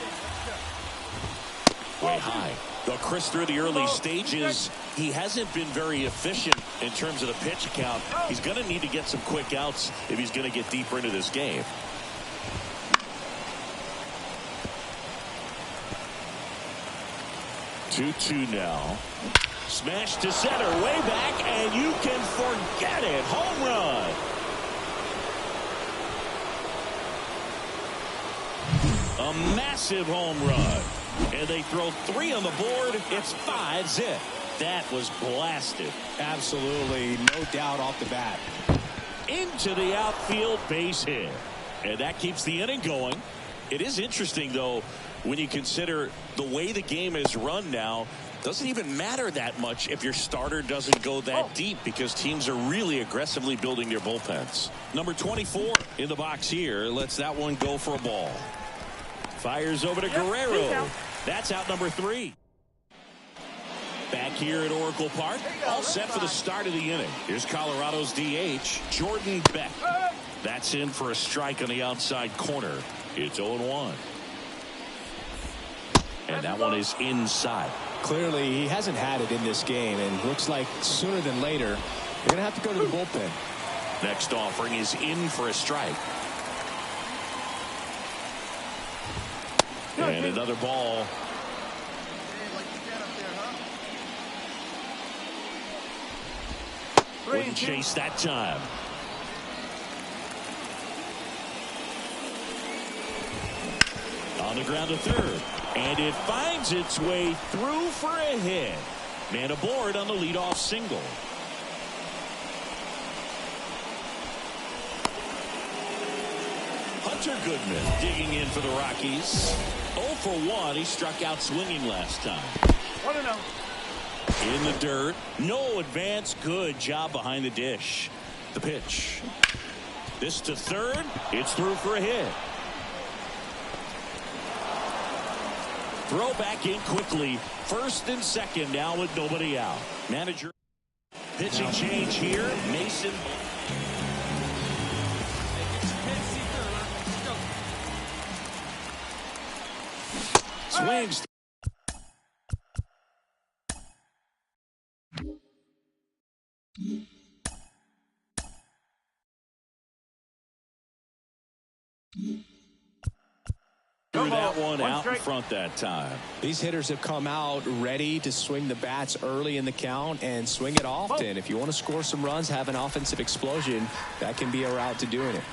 Way high. Well, Chris, through the early stages, he hasn't been very efficient in terms of the pitch count. He's going to need to get some quick outs if he's going to get deeper into this game. Two now. Smash to center, way back, and you can forget it. Home run. A massive home run. And they throw 3 on the board. It's 5-zip. That was blasted. Absolutely, no doubt off the bat. Into the outfield, base hit. And that keeps the inning going. It is interesting, though, when you consider the way the game is run now. Doesn't even matter that much if your starter doesn't go that deep, because teams are really aggressively building their bullpens. Number 24 in the box here lets that one go for a ball. Fires over to Guerrero. That's out number 3. Back here at Oracle Park, all set for the start of the inning. Here's Colorado's DH, Jordan Beck. That's in for a strike on the outside corner. It's 0-1. And that one is inside. Clearly, he hasn't had it in this game, and looks like sooner than later, they're going to have to go to the bullpen. Next offering is in for a strike. And another ball. Wouldn't chase that time. On the ground to third. And it finds its way through for a hit. Man aboard on the leadoff single. Hunter Goodman digging in for the Rockies. 0 for 1. He struck out swinging last time. 1-0. In the dirt. No advance. Good job behind the dish. The pitch. This to third. It's through for a hit. Throw back in quickly. First and second now with nobody out. Manager. Pitching change here. Mason. Swings. Threw that one out in front that time. These hitters have come out ready to swing the bats early in the count and swing it often. If you want to score some runs, have an offensive explosion, that can be a route to doing it.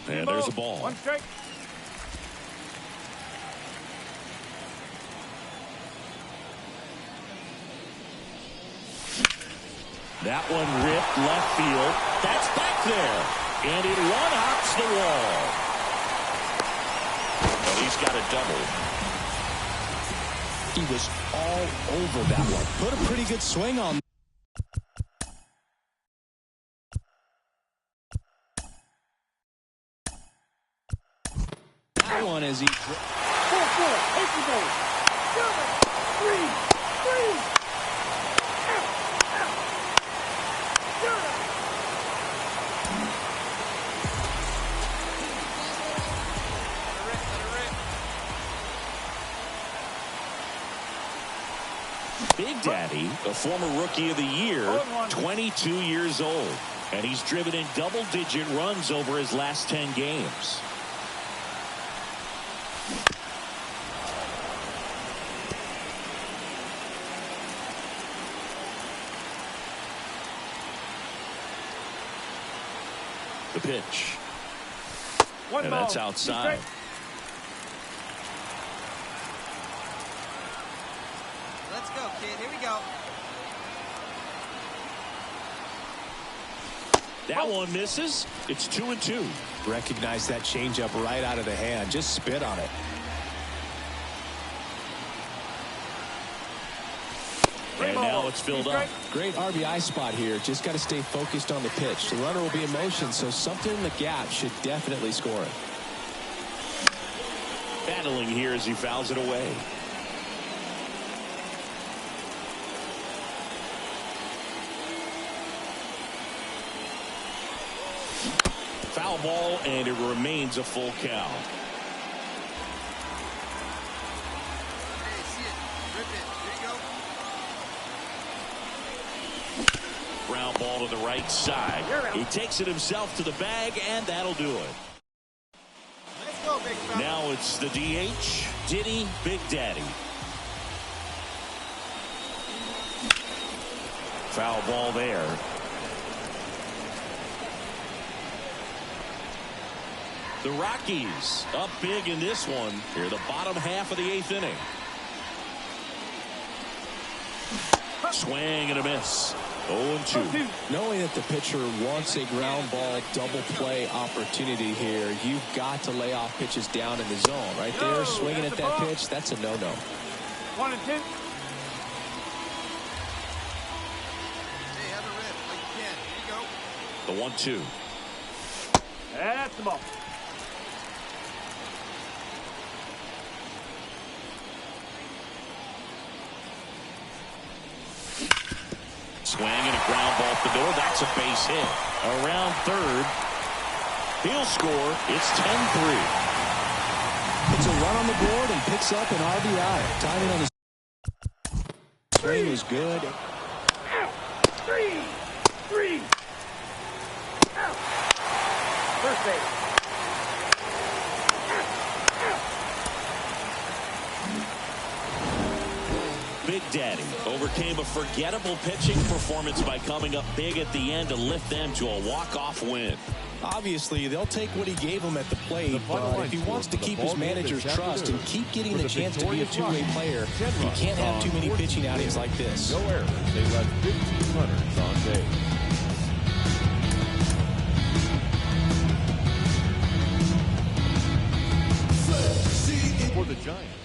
And there's a ball. 1 strike. That one ripped left field. That's back there. And it one-hops the wall. And he's got a double. He was all over that one. Put a pretty good swing on. That one is 4-4. Extra base. 3-3. Big Daddy, a former Rookie of the Year, 22 years old. And he's driven in double-digit runs over his last 10 games. The pitch. And that's outside. Let's go, kid. Here we go. That one misses. It's 2-2. Recognize that changeup right out of the hand. Just spit on it. And now it's filled up. Great RBI spot here. Just got to stay focused on the pitch. The runner will be in motion, so something in the gap should definitely score it. Battling here as he fouls it away. Foul ball, and it remains a full count. Ground ball to the right side. He takes it himself to the bag, and that'll do it. Now it's the DH, Diddy Big Daddy. Foul ball there. The Rockies up big in this one. Here, the bottom half of the 8th inning. Swing and a miss. 0-2. Knowing that the pitcher wants a ground ball double play opportunity here, you've got to lay off pitches down in the zone. Right there, swinging at that pitch, that's a no-no. 1 and 2. The 1-2. That's the ball. Swing and a ground ball at the door. That's a base hit. Around third. He'll score. It's 10-3. It's a run on the board and picks up an RBI. Timing on the swing is good. Out. 3. Out. First base. Big Daddy overcame a forgettable pitching performance by coming up big at the end to lift them to a walk-off win. Obviously, they'll take what he gave them at the plate, but if he wants to keep his manager's trust and keep getting the chance to be a two-way player, he can't have too many pitching outings like this. No errors. They left 15 runners on base. For the Giants.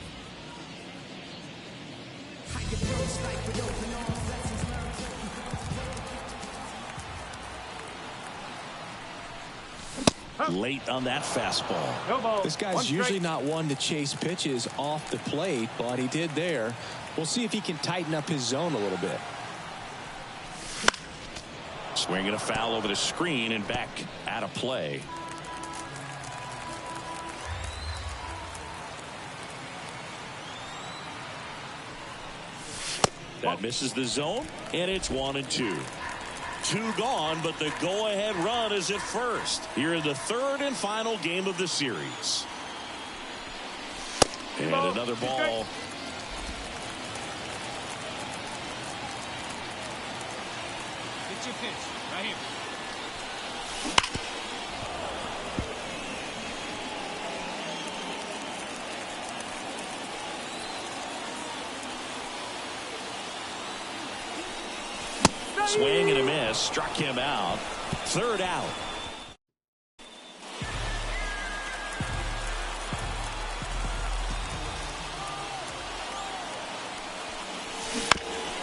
Late on that fastball. This guy's usually not one to chase pitches off the plate, but he did there. We'll see if he can tighten up his zone a little bit. Swinging a foul over the screen and back out of play. That misses the zone, and it's 1-2. 2 gone, but the go-ahead run is at first. Here in the third and final game of the series. And another ball. Get your pitch right here. Swing and a miss. Struck him out. Third out.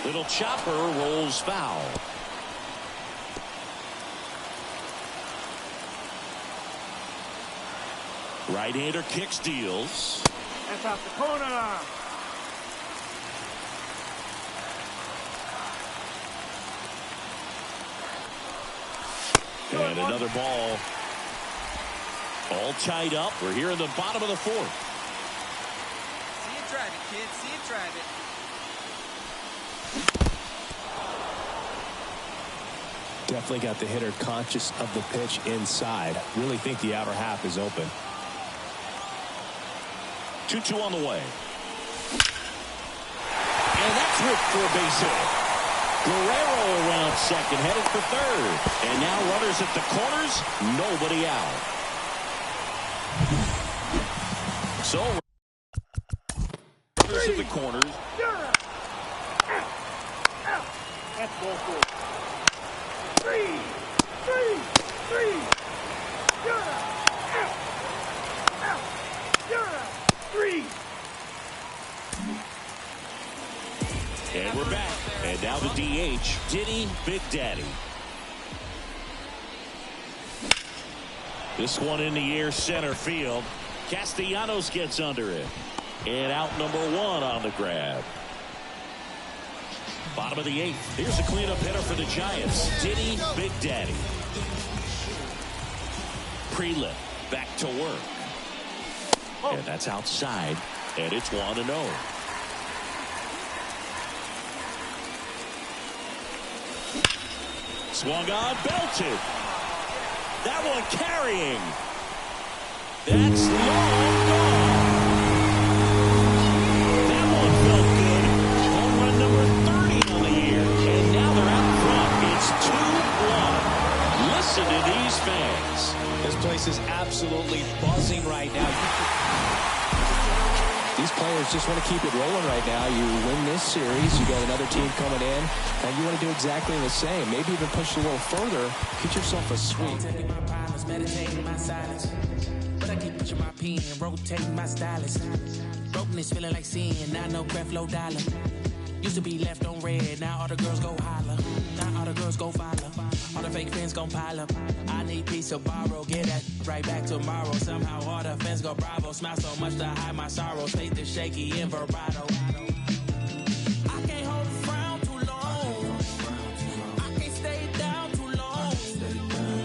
Little chopper rolls foul. Right-hander kicks, deals. That's out the corner. And another ball. All tied up. We're here in the bottom of the 4th. See it drive it, kid. See it drive it. Definitely got the hitter conscious of the pitch inside. Really think the outer half is open. 2-2 on the way. And that's ripped for a base hit. Guerrero around second, headed for third. And now runners at the corners, nobody out. So, runners at the corners. Out. That's ball 4. 3. DH, Diddy Big Daddy. This one in the air center field. Castellanos gets under it. And out number 1 on the grab. Bottom of the 8th. Here's a cleanup hitter for the Giants. Diddy Big Daddy. Prelip back to work. And that's outside. And it's 1-0. Swung on, belted. That one carrying. That's long gone. That one felt good. Home run number 30 on the year. And now they're out front. It's 2-1. Listen to these fans. This place is absolutely buzzing right now. These players just want to keep it rolling right now. You win this series, you got another team coming in, and you want to do exactly the same. Maybe even push a little further. Get yourself a sweep. Meditating my silence, but I keep pushing my pen, rotating my stylus. Brokenness feeling like sin, now no Creflo Dollar. Used to be left on red, now all the girls go holler. Now all the girls go follow. All the fake fans gon' pile up. I need peace to borrow, get that right back tomorrow. Somehow all the fans go bravo. Smile so much to hide my sorrows. Faith is shaky in vibrato. I can't hold a frown too long. I can't stay down too long.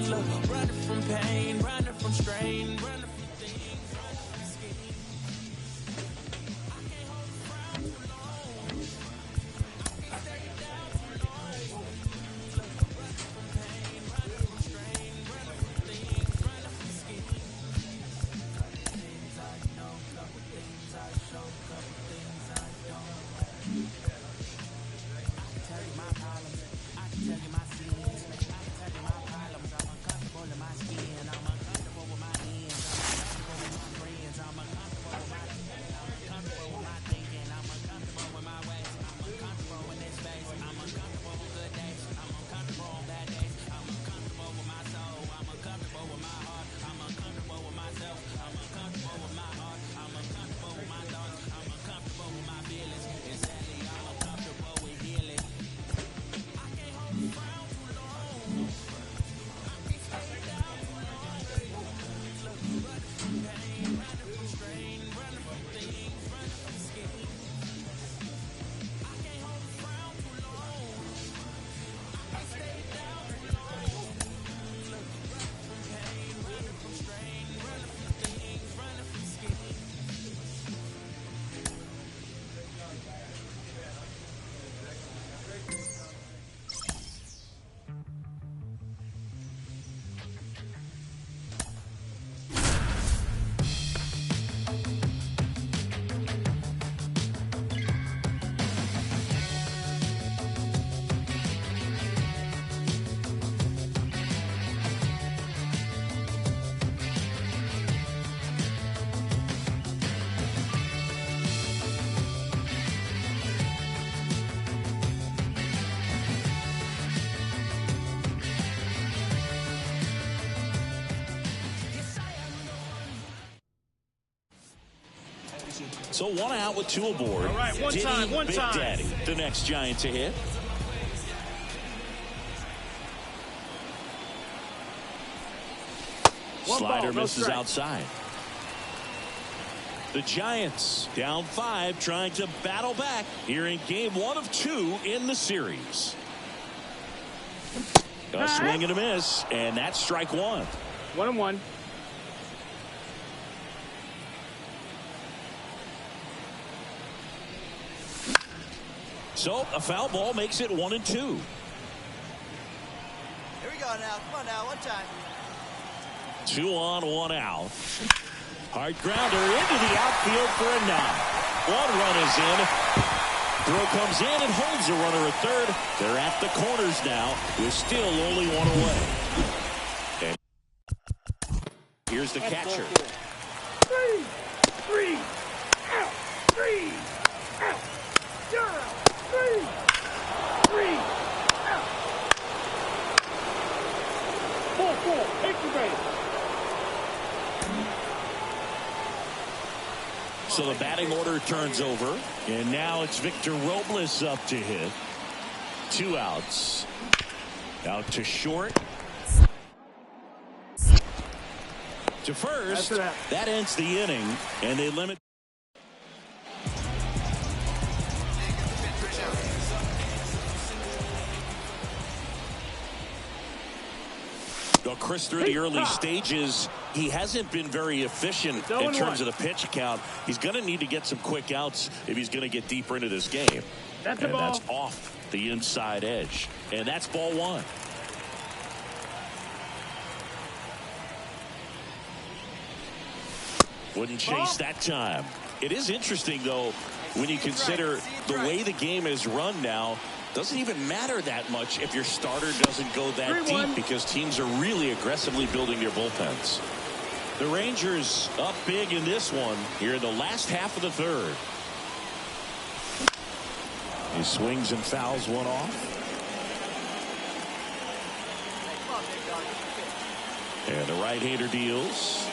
Look, running from pain, running from strain, running from things, running from schemes. I can't hold a frown too long. I can't stay down too long. Look, running from pain, running from strain, running from things, running from schemes. Couple things I know, couple things I show, couple things I don't. I can tell you my problems, I can tell you my sins, I can tell you my problems. I'm uncomfortable in my skin, I'm uncomfortable with my ends, I'm uncomfortable with my friends, I'm uncomfortable with my I'm uncomfortable with my thinking, I'm uncomfortable with my ways, I'm uncomfortable in this space, I'm uncomfortable with good days, I'm uncomfortable on bad days, I'm uncomfortable with my soul, I'm uncomfortable with my heart, I'm uncomfortable with myself, I'm uncomfortable with my heart, I'm uncomfortable with my thoughts, I'm uncomfortable with my feelings, and sadly I'm uncomfortable with healing. I can't hold the frown too long. I can't stay down too long. Look, running from pain, running from strain, running from things, running from schemes. I can't hold the frown too long. I can't stay down too long. Look, running from pain, running from strain, running from things, running from schemes. So 1 out with 2 aboard. All right, one Diddy time. Big Daddy, the next Giant to hit. Slider misses outside. The Giants down 5, trying to battle back here in game 1 of 2 in the series. A swing and a miss, and that's strike 1. 1-1. So a foul ball makes it 1-2. Here we go now. Come on now, one time. 2 on, 1 out. Hard grounder into the outfield for a knock. 1 run is in. Throw comes in and holds the runner at third. They're at the corners now with still only 1 away. And here's the catcher. 3 out. 3 out. You're out. 3 out. 4-4. Take the base. So the batting order turns over, and now it's Victor Robles up to hit. 2 outs. Out to short. To first. That ends the inning, and they limit. Well, Chris, through the early stages, he hasn't been very efficient in terms of the pitch count. He's going to need to get some quick outs if he's going to get deeper into this game. And that's off the inside edge. And that's ball 1. Wouldn't chase that time. It is interesting, though, when you consider the way the game is run now. Doesn't even matter that much if your starter doesn't go that deep, because teams are really aggressively building their bullpens. The Rangers up big in this one here in the last half of the 3rd. He swings and fouls one off. And the right-hander deals.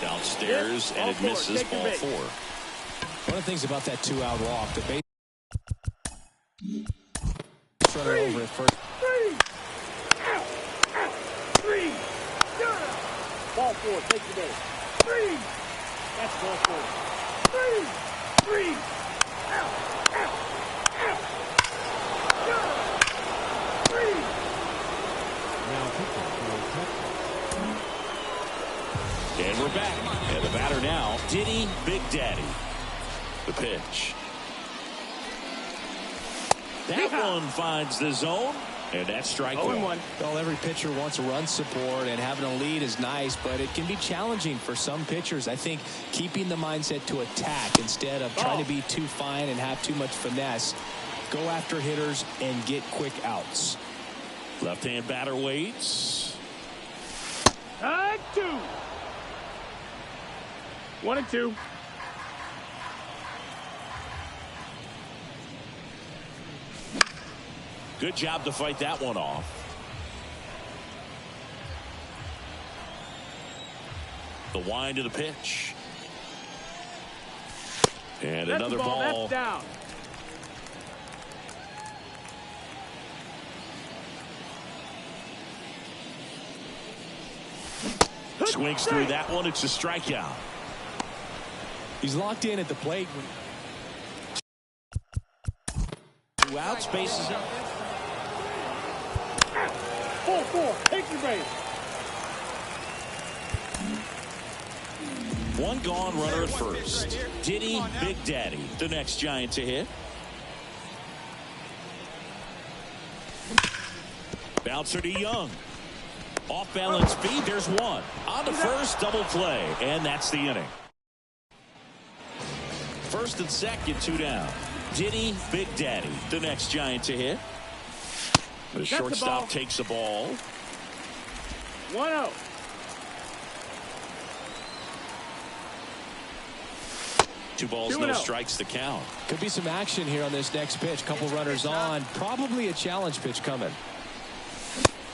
Downstairs, and it misses ball 4. One of the things about that 2-out walk, the base runner over at first. 3. Ball 4, take the base. 3. That's ball 4. 3. Out. 3. And we're back. And the batter now, Diddy Big Daddy. The pitch. That one finds the zone, and that's strike 1. Well, every pitcher wants run support, and having a lead is nice, but it can be challenging for some pitchers. I think keeping the mindset to attack instead of trying to be too fine and have too much finesse. Go after hitters and get quick outs. Left-hand batter waits. 2. 1-2. Good job to fight that one off. The wind of the pitch. And another ball. That's down. Swings through that one. It's a strikeout. He's locked in at the plate. 2 outs, bases up. 4. Take the base. 1 gone, runner at first. Diddy Big Daddy, the next Giant to hit. Bouncer to Young. Off balance speed, there's 1. On to first, double play, and that's the inning. First and second, 2 down. Diddy Big Daddy, the next Giant to hit. The shortstop takes the ball. 1-0. Two balls, no strikes, the count. Could be some action here on this next pitch. Couple runners on. Probably a challenge pitch coming.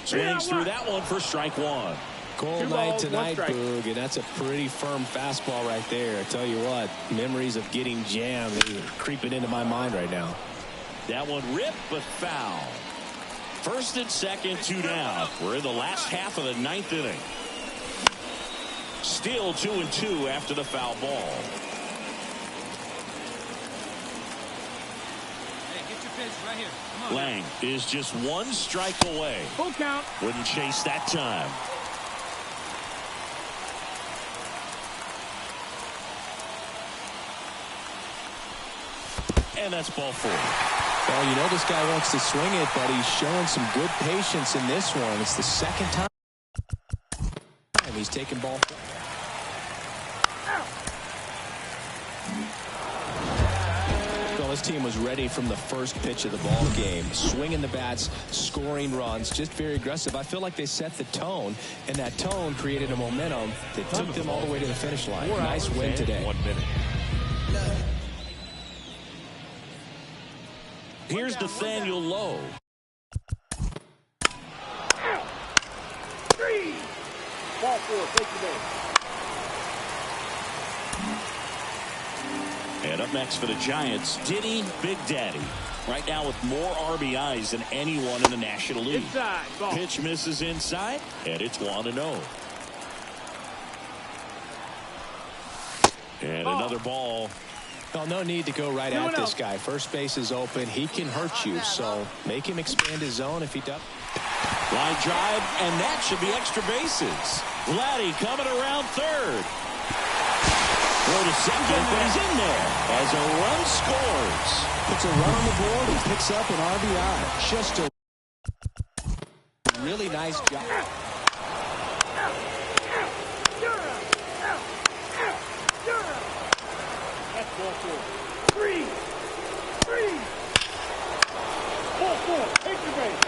Swings through that one for strike 1. Cold night tonight, Boog, and that's a pretty firm fastball right there. I tell you what, memories of getting jammed are creeping into my mind right now. That one ripped, but foul. First and second, 2 down. We're in the last half of the 9th inning. Still 2-2 after the foul ball. Hey, get your pitch right here. Come on. Lang is just 1 strike away. Full count. Wouldn't chase that time. And that's ball 4. Well, you know this guy wants to swing it, but he's showing some good patience in this one. It's the second time he's taken ball 4. Well, this team was ready from the first pitch of the ball game. Swinging the bats, scoring runs, just very aggressive. I feel like they set the tone, and that tone created a momentum that took them all the way to the finish line. Nice win today. 1 minute. Here's Nathaniel Lowe. 3. Ball 4, take the base. And up next for the Giants, Diddy Big Daddy. Right now with more RBIs than anyone in the National League. Inside, ball. Pitch misses inside, and it's 1-0. And another ball. Well, no need to go right at this guy. First base is open. He can hurt you, so make him expand his zone if he does. Line drive, and that should be extra bases. Vladdy coming around third. Throw to second, but he's in there as a run scores. Puts a run on the board and picks up an RBI. Just a really nice job. That's ball four. Three. 4-4. Take the base.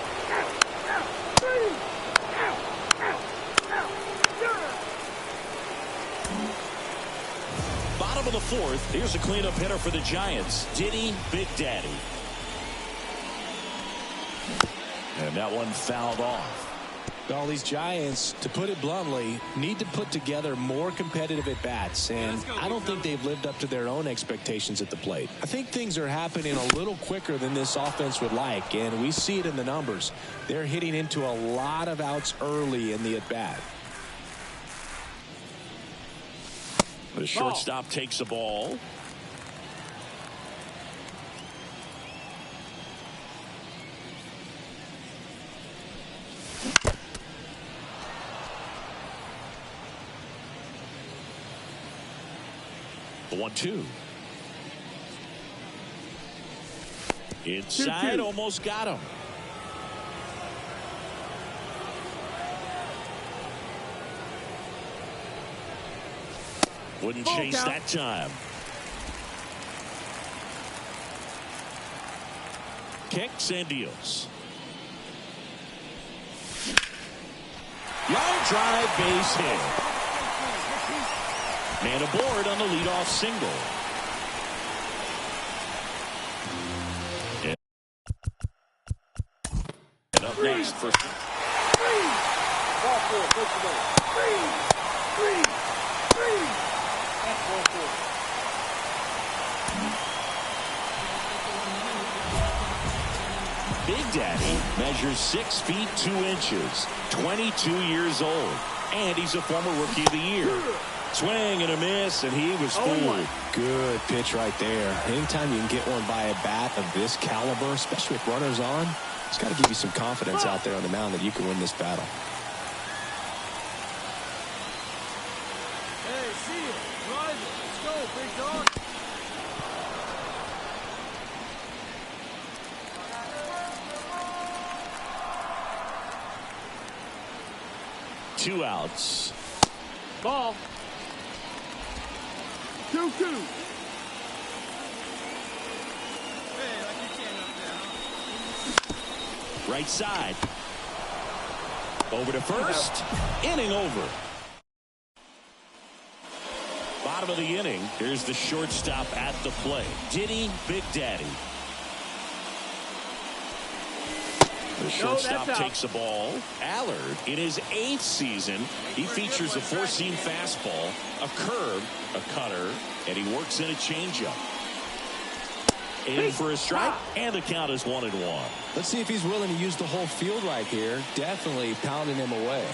Bottom of the fourth. Here's a cleanup hitter for the Giants, Diddy Big Daddy. And that one fouled off. Well, these Giants, to put it bluntly, need to put together more competitive at-bats, and I don't think they've lived up to their own expectations at the plate. I think things are happening a little quicker than this offense would like, and we see it in the numbers. They're hitting into a lot of outs early in the at-bat. The shortstop takes a ball. The 1-2. Inside, almost got him. Wouldn't chase that time. Kicks and deals. Line drive, base hit. Man aboard on the leadoff single. And up next for Ball four. Take the base. Three. That's ball four. Big Daddy measures 6 feet 2 inches, 22 years old, and he's a former Rookie of the Year. Swing and a miss, and he was fooled. Good pitch right there. Anytime you can get one by a bat of this caliber, especially with runners on, it's got to give you some confidence out there on the mound that you can win this battle. Hey, see you. Run. Let's go, big dog. Two outs. Ball. 2-2. Hey, like you can up there, huh? Right side. Over to first. Inning over. Bottom of the inning. Here's the shortstop at the plate, Diddy Big Daddy. The shortstop takes the ball. Allard, in his 8th season, he features a 4-seam fastball, a curve, a cutter, and he works in a changeup. In for a strike, and the count is 1-1. Let's see if he's willing to use the whole field right here. Definitely pounding him away.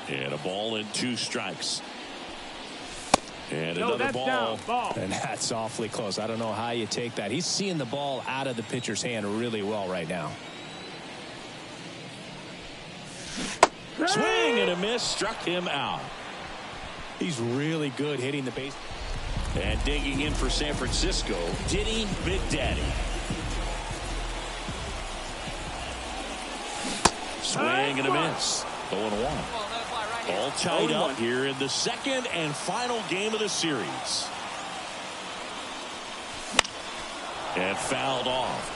And a ball and 2 strikes. And another ball. And that's awfully close. I don't know how you take that. He's seeing the ball out of the pitcher's hand really well right now. Swing and a miss, struck him out. He's really good hitting the base. And digging in for San Francisco, Diddy Big Daddy. Swing and a miss. 0-1. All tied up here in the second and final game of the series. And fouled off.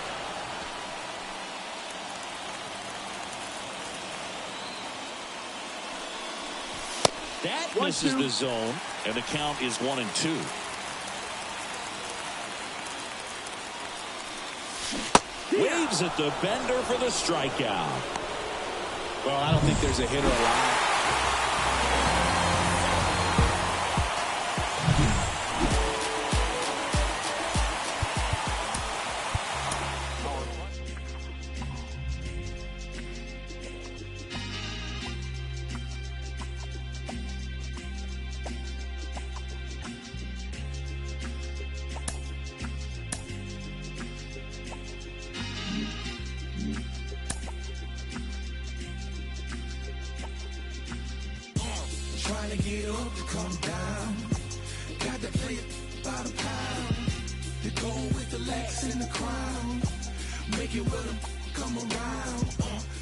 That misses the zone, and the count is 1-2. Waves at the bender for the strikeout. Well, I don't think there's a hitter alive. Trying to get up to come down. Got to play it by the pound. The gold with the lax and the crown. Make it with them come around.